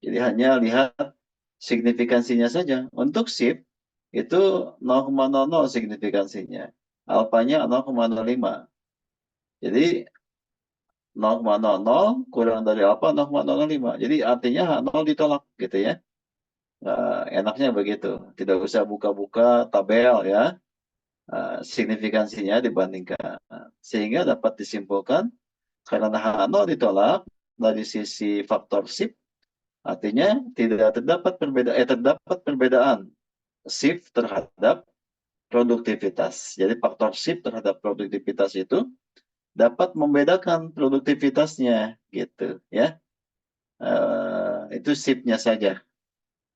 Jadi hanya lihat signifikansinya saja. Untuk SIP itu 0,00 signifikansinya. Alfanya 0,05. Jadi 0,00 kurang dari alfa 0,05. Jadi artinya H0 ditolak gitu ya. Enaknya begitu. Tidak usah buka-buka tabel ya. Signifikansinya dibandingkan. Sehingga dapat disimpulkan karena H0 ditolak dari sisi faktor SIP, artinya terdapat perbedaan SIP terhadap produktivitas. Jadi faktor SIP terhadap produktivitas itu dapat membedakan produktivitasnya gitu ya. Itu shift-nya saja.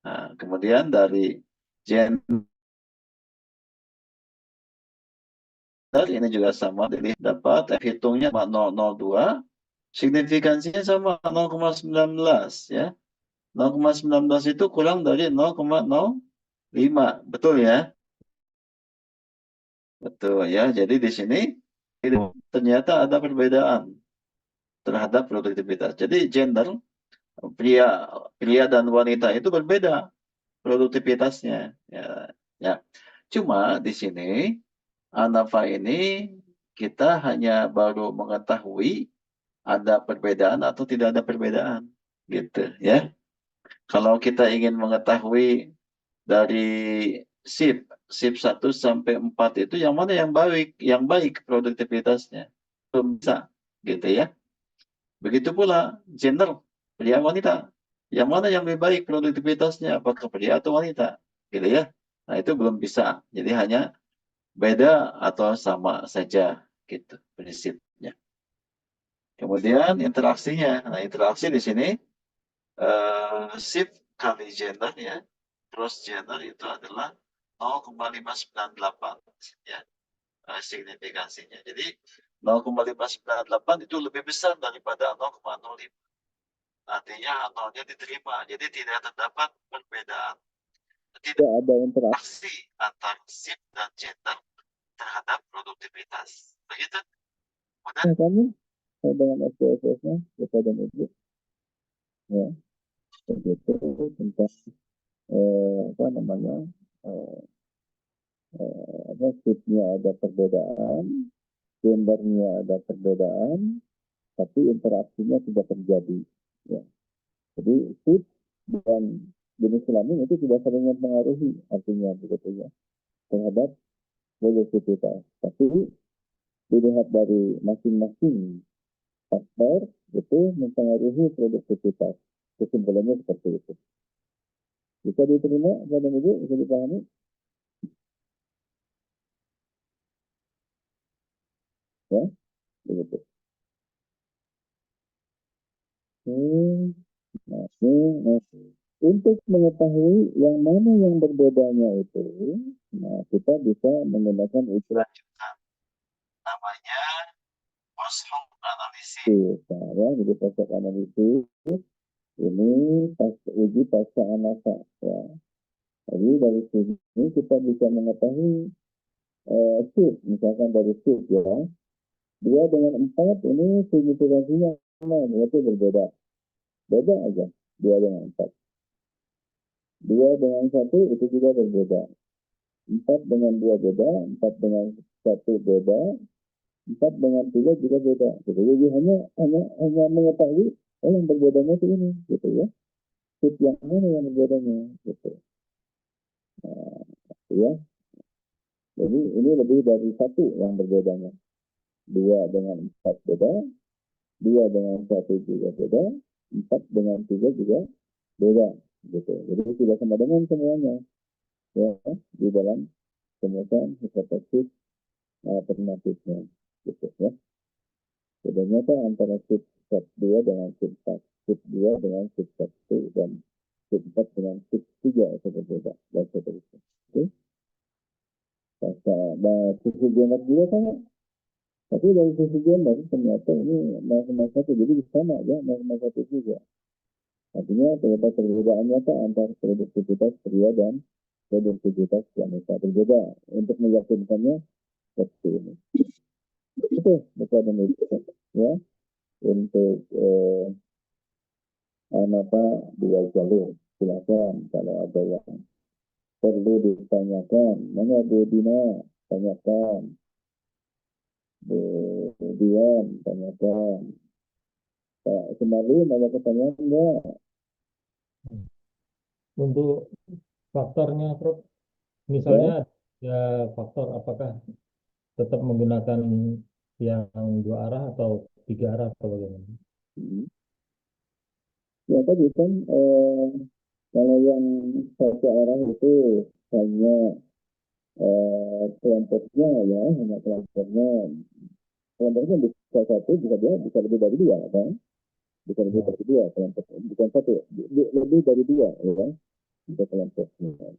Nah, kemudian dari gender ini juga sama, jadi dapat hitungnya 0,002, signifikansinya sama 0,19 ya. 0,19 itu kurang dari 0,05, betul ya? Betul ya. Jadi di sini ternyata ada perbedaan terhadap produktivitas. Jadi gender pria pria dan wanita itu berbeda produktivitasnya. Ya, ya. Cuma di sini Anafa ini kita hanya baru mengetahui ada perbedaan atau tidak ada perbedaan, gitu ya. Kalau kita ingin mengetahui dari shift 1 sampai 4 itu yang mana yang baik produktivitasnya, belum bisa, gitu ya. Begitu pula gender pria wanita, yang mana yang lebih baik produktivitasnya, apakah pria atau wanita, gitu ya. Nah itu belum bisa, jadi hanya beda atau sama saja, gitu prinsipnya. Kemudian interaksinya, nah interaksi di sini shift kali gender ya, cross gender itu adalah 0,598 ya, signifikansinya. Jadi 0,598 itu lebih besar daripada 0,05. Artinya nolnya diterima, jadi tidak terdapat perbedaan, tidak ada interaksi aksi antara shift dan gender terhadap produktivitas. Begitu? Mudah? kami dengan SPSS-nya, Bapak dan Ibu. Ya, begitu tentang apa namanya, shift-nya ada perbedaan, gendernya ada perbedaan, tapi interaksinya tidak terjadi. Ya. Jadi shift dan jenis kelamin itu tidak saling mempengaruhi, artinya begitu ya, terhadap produktivitas. Tapi dilihat dari masing-masing faktor itu mempengaruhi produktivitas. Kesimpulannya seperti itu. Bisa diterima, Bapak dan Ibu? Bisa dipahami? Ya, begitu. Nah, untuk mengetahui yang mana yang berbedanya itu, nah kita bisa menggunakan istilah Namanya post-hoc analysis. Nah, ya, jadi post-hoc analisis ini uji pasca Anafa. Ya. Jadi dari sini kita bisa mengetahui shift, misalkan dari shift ya, 2 dengan 4 ini signifikansinya sama, yaitu berbeda. Beda aja, 2 dengan 4. 2 dengan 1 itu juga berbeda. 4 dengan 2 beda, 4 dengan 1 beda, 4 dengan 3 juga beda. Gitu. Jadi hanya mengetahui yang berbedanya itu ini, gitu ya. Shift yang mana yang berbedanya, gitu. Nah, ya. Jadi ini lebih dari 1 yang berbedanya. 2 dengan 4 beda, 2 dengan 1 juga beda, 4 dengan 3 juga beda, gitu. Jadi tidak sama dengan semuanya, ya, di dalam pemetaan hipotesis alternatifnya, gitu ya. Bedanya antara shift 2 dengan shift 4, shift 2 dengan shift 1 dan shift 4 dengan shift 3 itu berbeda, dan seterusnya. Oke. Sisi gender juga sama. Tapi dari sisi gender ternyata ini 0,1, jadi sama ya, 0,1 juga. Artinya ternyata perbedaan nyata antara produktivitas pria dan produktivitas wanita berbeda. Untuk meyakinkannya seperti ini. Oke, Bapak dan Ibu ya, untuk Anafa 2 jalur. Silakan kalau ada yang perlu ditanyakan. Mana Bu Dina? Tanyakan. Bu Dian, tanyakan. Pak Sumarli, ada pertanyaan enggak? Untuk faktornya, Prof, misalnya ya faktor apakah tetap menggunakan yang 2 arah atau 3 arah atau bagaimana? Ya tadi kan kalau yang 1 arah itu hanya kelompoknya ya, hanya kelompoknya salah satu bisa lebih dari dua, kan? Bisa lebih Ya. dari dua kelompok, bukan satu, lebih dari dua, ya kan? Untuk kelompoknya.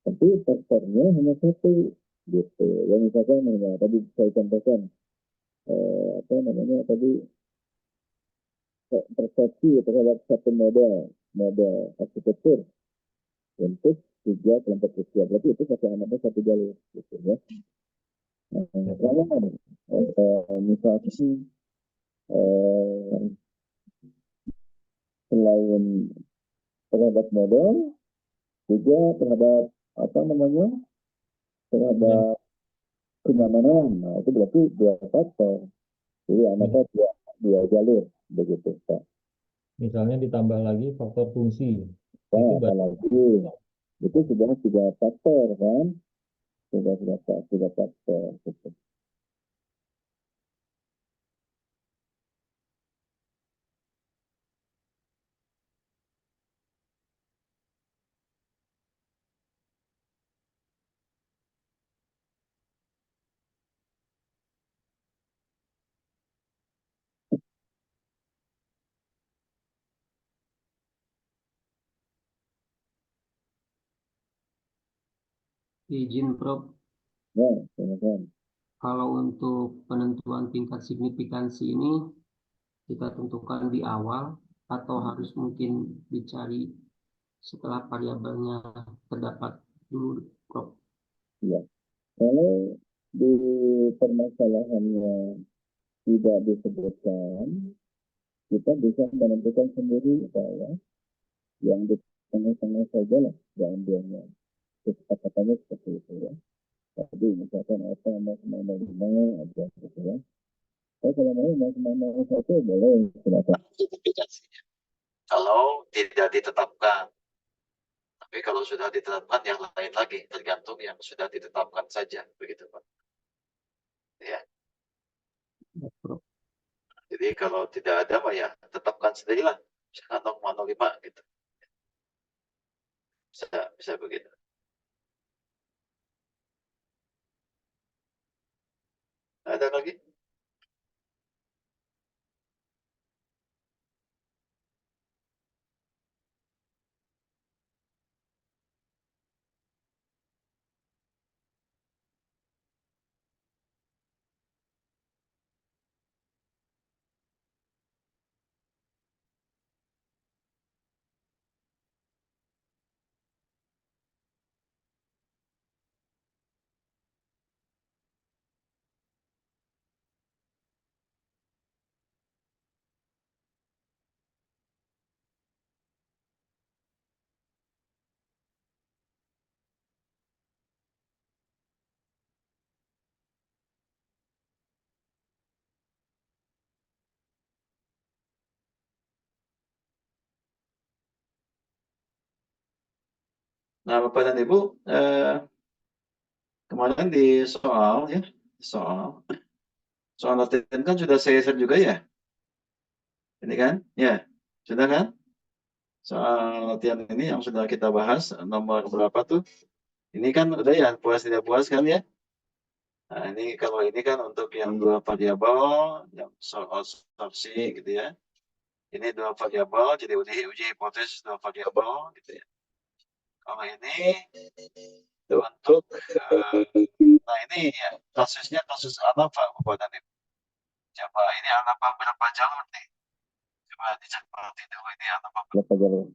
Tapi faktornya hanya satu, gitu. Yang misalkan, tadi saya contohkan, apa namanya tadi, persepsi terhadap satu model arsitektur untuk tiga kelompok usia, berarti itu satu jalur, gitu ya. Kalau misalnya selain terhadap model, juga terhadap apa namanya, terhadap kenyamanan, nah itu berarti dua faktor. Jadi anaknya dua jalur, begitu Pak. Misalnya ditambah lagi faktor fungsi. Nah, Itu berarti apalagi itu sudah tiga faktor, kan? Tiga faktor. Gitu. Izin Prof, Ya, teman-teman. kalau untuk penentuan tingkat signifikansi ini kita tentukan di awal atau harus mungkin dicari setelah variabelnya terdapat dulu, Prof? Ya, kalau di permasalahannya tidak disebutkan, kita bisa menentukan sendiri bahwa yang di tengah-tengah saja lah yang ambilnya. Kesepakatannya seperti itu ya. Tadi misalkan apa mau lima ada gitu ya. Kalau mau satu boleh silakan. Aplikasinya. Kalau tidak ditetapkan, tapi kalau sudah ditetapkan yang lain lagi, tergantung yang sudah ditetapkan saja, begitu Pak. Ya. Ya, Prof. Jadi kalau tidak ada, Pak, ya tetapkan sendirilah. Misalkan 0,05 gitu. Bisa begitu. Ada lagi? Nah, Bapak dan Ibu, kemarin di soal latihan kan sudah saya share juga ya. Ini kan? Ya, sudah kan? Soal latihan ini yang sudah kita bahas, nomor berapa tuh? Ini kan udah ya, puas tidak puas kan ya? Nah, ini kalau ini kan untuk yang dua variabel, yang soal sorsi gitu ya. Ini dua variabel, jadi uji hipotesis dua variabel gitu ya. Kalau ini itu untuk, nah ini ya, kasusnya kasus anak Pak Bapak dan Ibu. Coba ini anak berapa jalur nih? Coba dicek berarti dulu ini anak Berapa jalur?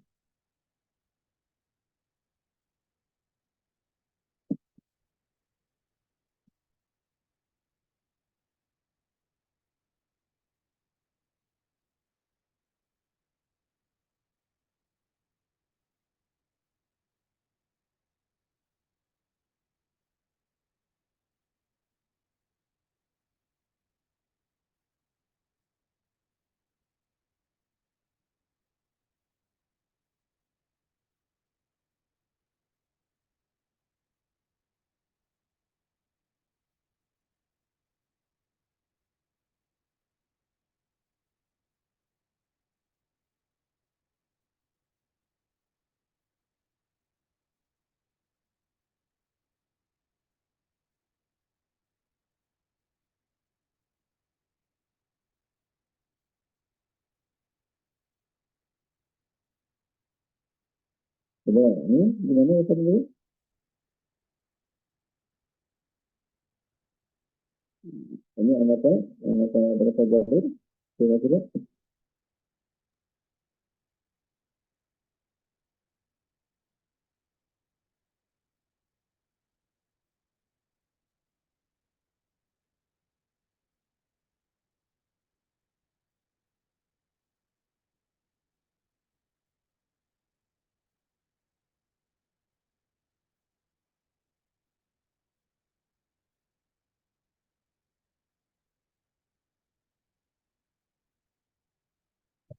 Coba ini gimana ya tadi? Ini apa? Berapa jalur? Kira-kira?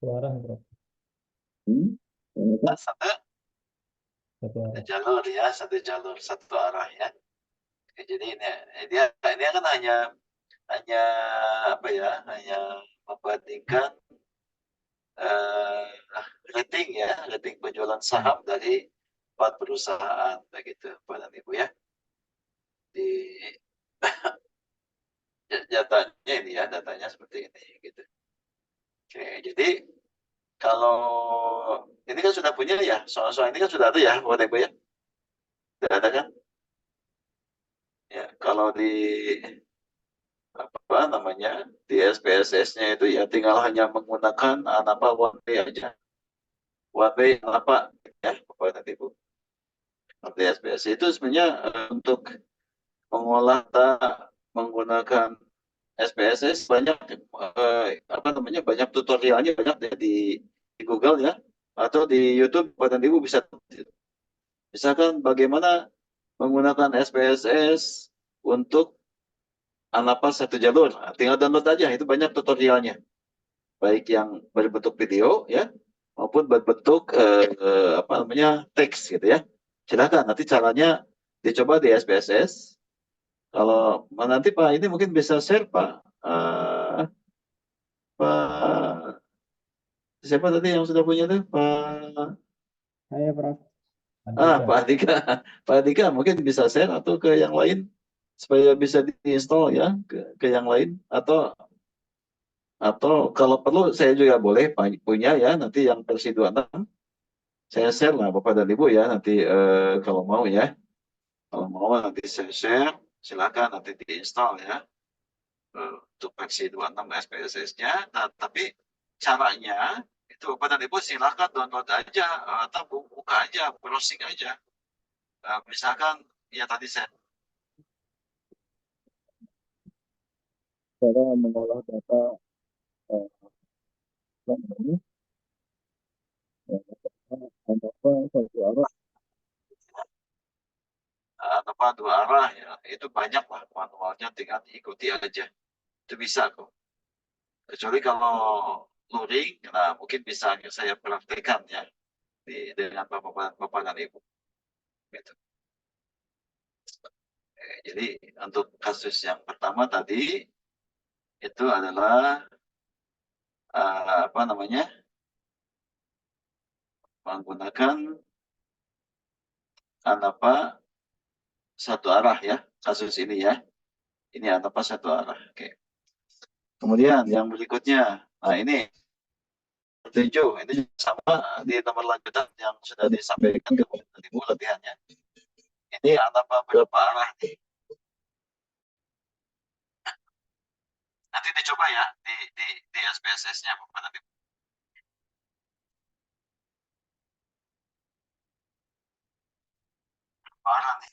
Satu arah, Prof. Yang apa? Satu Satu arah. jalur ya, satu jalur, satu arah ya. Oke, jadi ini kan hanya apa ya, hanya membandingkan eh, rating ya, rating penjualan saham dari 4 perusahaan begitu, Pak dan Ibu ya. Di datanya ini ya, datanya seperti ini gitu. Oke, jadi kalau ini kan sudah punya ya, soal-soal ini kan sudah ada ya, Bapak dan Ibu ya. Sudah ada kan? Ya, kalau di apa namanya di SPSS-nya itu ya tinggal hanya menggunakan apa one way aja, one way apa ya Bapak dan Ibu. Di SPS itu sebenarnya untuk mengolah data menggunakan SPSS banyak apa namanya banyak tutorialnya banyak ya di Google ya atau di YouTube Bapak dan Ibu bisa misalkan bagaimana menggunakan SPSS untuk Anapas satu jalur. Nah, tinggal download aja itu banyak tutorialnya. Baik yang berbentuk video ya maupun berbentuk apa namanya teks gitu ya. Silakan nanti caranya dicoba di SPSS. Kalau nanti Pak ini mungkin bisa share Pak Pak siapa tadi yang sudah punya tuh Pak Saya Prof. Andika. Pak Andika Pak Andika mungkin bisa share atau ke yang lain supaya bisa diinstal ya ke yang lain atau kalau perlu saya juga boleh punya ya nanti yang versi 26 saya share lah Bapak dan Ibu ya nanti kalau mau ya kalau mau nanti saya share silakan nanti diinstal ya untuk versi 26 SPSS-nya. Nah, tapi caranya itu Bapak dan Ibu silakan download aja atau buka aja, browsing aja. Misalkan ya tadi saya Cara mengolah data ini apa satu arah. apa dua arah ya itu banyak lah manualnya tinggal diikuti aja itu bisa kok. Kecuali kalau luring, nah mungkin bisa saya praktekkan ya dengan bapak dan ibu. Gitu. Jadi untuk kasus yang pertama tadi itu adalah apa namanya menggunakan apa satu arah ya kasus ini ya. Ini apa satu arah. Oke. Kemudian yang berikutnya, nah ini tujuh ini sama di nomor lanjutan yang sudah disampaikan ke ibu latihannya. Ini apa berapa arah nih? Nanti dicoba ya di SPSS-nya Bapak nanti. Arah nih.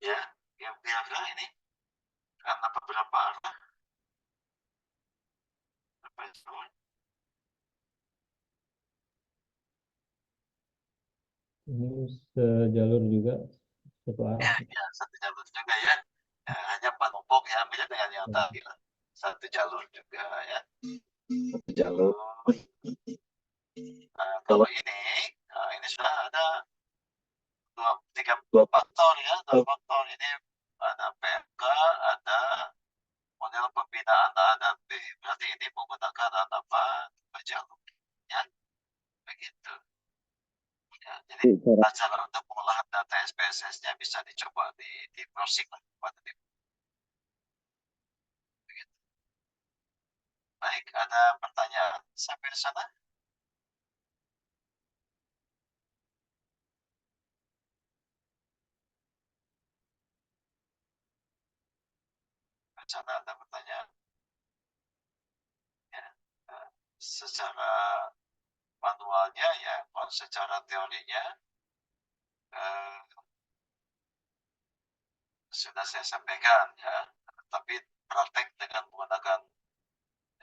Ya, yang kira-kira ini karena beberapa arah apa itu? Ini sejalur juga, satu arah. Ya, satu jalur juga ya. Hanya penumpuk ya, beda dengan yang tadi lah. Satu jalur juga ya. Satu jalur. Kalau ini sudah ada dua faktor ya. Dua faktor ini ada PMK, ada model pembinaan A dan B. Berarti ini menggunakan apa? Dua jalur ya. Begitu. Ya, jadi cara untuk pengolahan data SPSS-nya bisa dicoba di browsing lah pada tim. Begitu. Baik, ada pertanyaan sampai di sana? Di sana ada pertanyaan? Ya. Secara manualnya ya, kalau secara teorinya sudah saya sampaikan ya, tapi praktek dengan menggunakan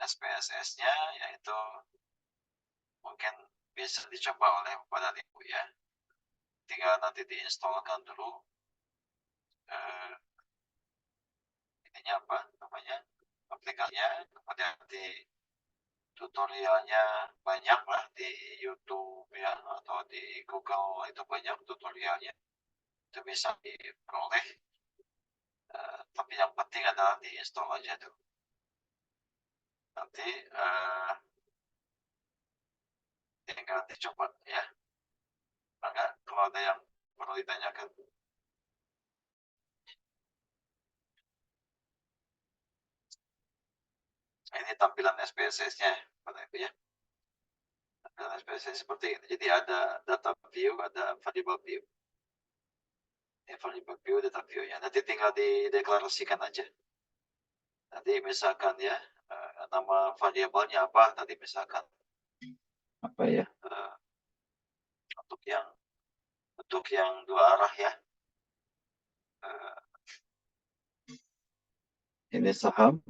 SPSS-nya yaitu mungkin bisa dicoba oleh Bapak dan Ibu ya. Tinggal nanti diinstalkan dulu ininya apa namanya aplikasinya, kemudian di tutorialnya banyak lah di YouTube ya atau di Google, itu banyak tutorialnya, itu bisa diperoleh. Tapi yang penting adalah diinstal aja tuh. Nanti tinggal dicoba ya. Maka kalau ada yang perlu ditanyakan. Ini tampilan SPSS-nya pada itu ya. Tampilan SPSS seperti ini. Jadi ada data view, ada variable view. Ini variable view, data view-nya. Nanti tinggal dideklarasikan aja. Nanti misalkan ya, nama variabelnya apa? Tadi misalkan apa ya? Untuk yang dua arah ya. Ini saham.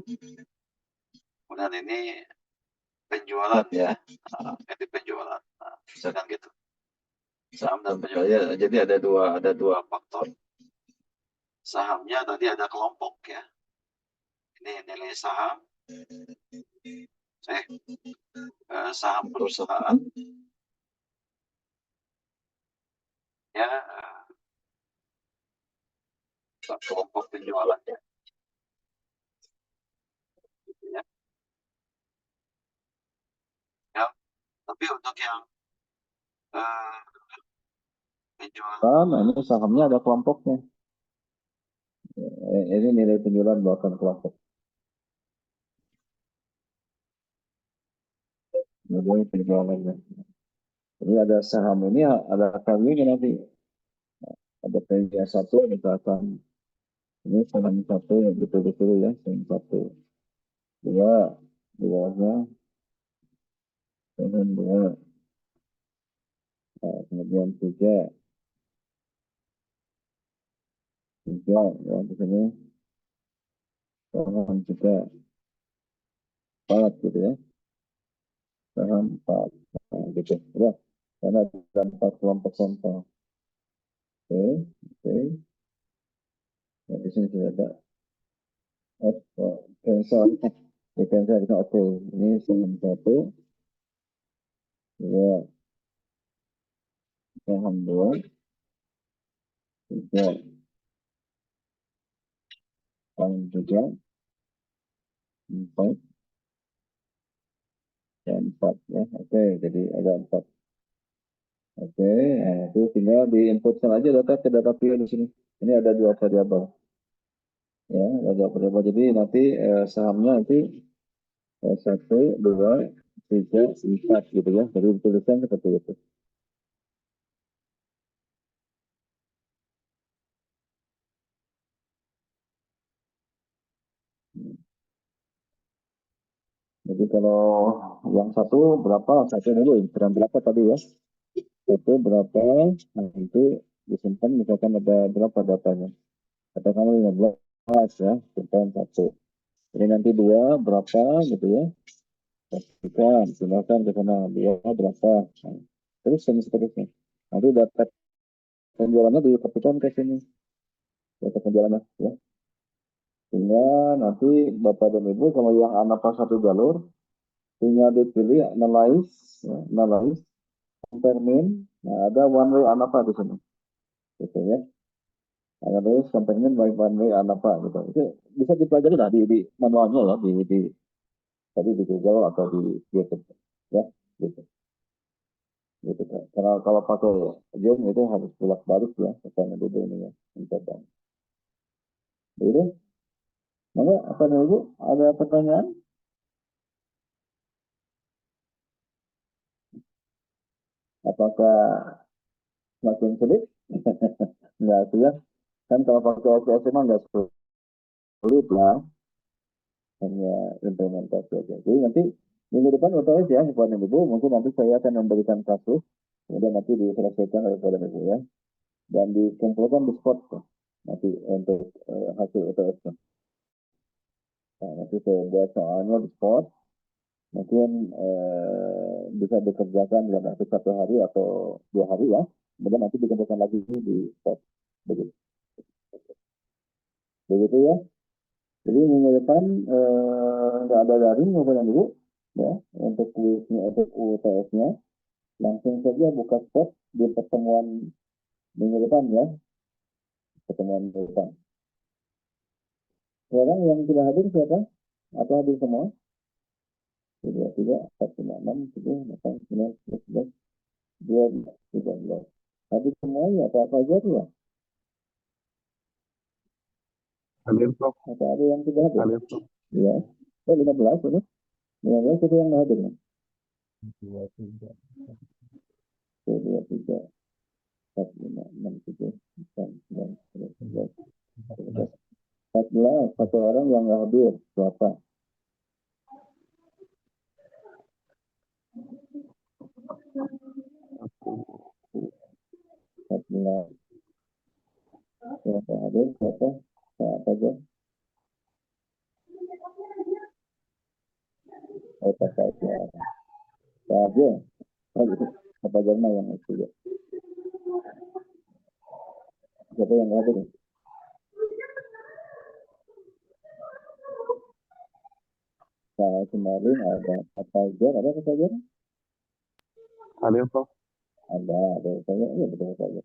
Kemudian ini penjualan ya. Ini penjualan. Misalkan gitu. Saham dan penjualan. Ya, jadi ada dua faktor. Sahamnya tadi ada kelompok ya. Ini nilai saham. Saham perusahaan. Ya, kelompok penjualan ya. Ya. Ya. Tapi untuk yang penjualan, ini sahamnya ada kelompoknya. Ini nilai penjualan bukan kelompok. Nilai penjualannya. Ini ada saham ini ada value-nya nanti. Ada value 1 misalkan. Ini saham 1 yang betul-betul ya, saham 1. 2, 2-nya saham 2. Nah, kemudian 3 ya di sini saham 3, 4 gitu ya. Saham 4. Nah, gitu. Ya. Karena ada 4 kelompok contoh. Oke. Nah, di sini sudah ada cancel. Oke. Ini saham 1. Ya, saham 2. 3. Saham 3. 4. Dan 4 ya. Oke, jadi ada 4. Oke, nah, itu tinggal diinputkan aja data ke data view di sini. Ini ada 2 variabel. Ya, ada 2 variabel. Jadi nanti sahamnya nanti 1, 2, 3, 4 gitu ya. Jadi dituliskan seperti itu. Jadi kalau yang satu berapa? Satu dulu, berapa tadi ya? Satu berapa? Nah, itu disimpan misalkan ada berapa datanya? Katakanlah 15 ya, simpan 1. Jadi nanti 2 berapa gitu ya? Pastikan, gunakan ke sana 2 berapa? Nah, terus dan seterusnya. Nanti data penjualannya ditepikan ke sini, data penjualannya ya. Sehingga nanti Bapak dan Ibu kalau yang ANAPA satu jalur, tinggal dipilih analyze, ya, analyze, compare mean. Nah, ada one way ANAPA di sini, gitu ya. Analyze, compare mean, one way ANAPA gitu. Itu bisa dipelajari lah di manualnya ya, tadi di Google atau di YouTube ya, gitu. Gitu kan. Karena kalau pakai Zoom itu harus bolak-balik ya, karena dulu ini ya, mencoba. Jadi, mana apa nih Bu? Ada pertanyaan? Apakah semakin sulit? Enggak sih ya. Kan kalau pakai OPS memang enggak sulit lah, hanya implementasi aja. Jadi nanti minggu depan OPS ya, Bapak dan Ibu, mungkin nanti saya akan memberikan kasus, kemudian nanti diselesaikan oleh Bapak dan Ibu ya, dan dikumpulkan di spot tuh, nanti untuk hasil OPS-nya. Nah, nanti saya buat soalnya di spot, mungkin bisa dikerjakan dalam waktu 1 hari atau 2 hari ya, kemudian nanti dikumpulkan lagi di spot, begitu. Begitu ya. Jadi minggu depan nggak ada daring Bapak dan Ibu ya, untuk kuisnya, untuk UTS-nya langsung saja buka spot di pertemuan minggu depan ya, pertemuan minggu depan. Sekarang yang tidak hadir siapa? Atau hadir semua? 2, 3, 4, 5, 6, 7, 8, 9, 10, 11, 12, 13. Hadir semua ya, apa aja tuh ya? Hadir, Prof. Atau ada yang tidak hadir? Hadir, Prof. Ya. 15 ini. 15 itu yang nggak hadir nih. 2, 3. 1, 2, 3, 4, 5, 6, 7, 8, 9, 10, 11, 12. 14, satu orang yang nggak hadir. Siapa? Siapa hadir? Siapa? Siapa aja? Apa saja? Saja. Apa jama yang itu ya? Siapa yang hadir? Nah, kemarin ada apa aja? Ada apa saja? Hadir, Prof. Ada saya ya betul saja.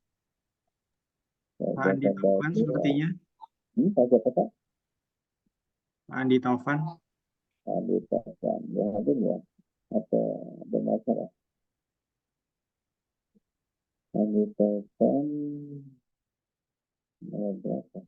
Pak Andi Taufan sepertinya. Saja apa? Pak Andi Taufan. Andi Taufan. Ya hadir ya? Atau ada masalah? Andi Taufan. Berapa?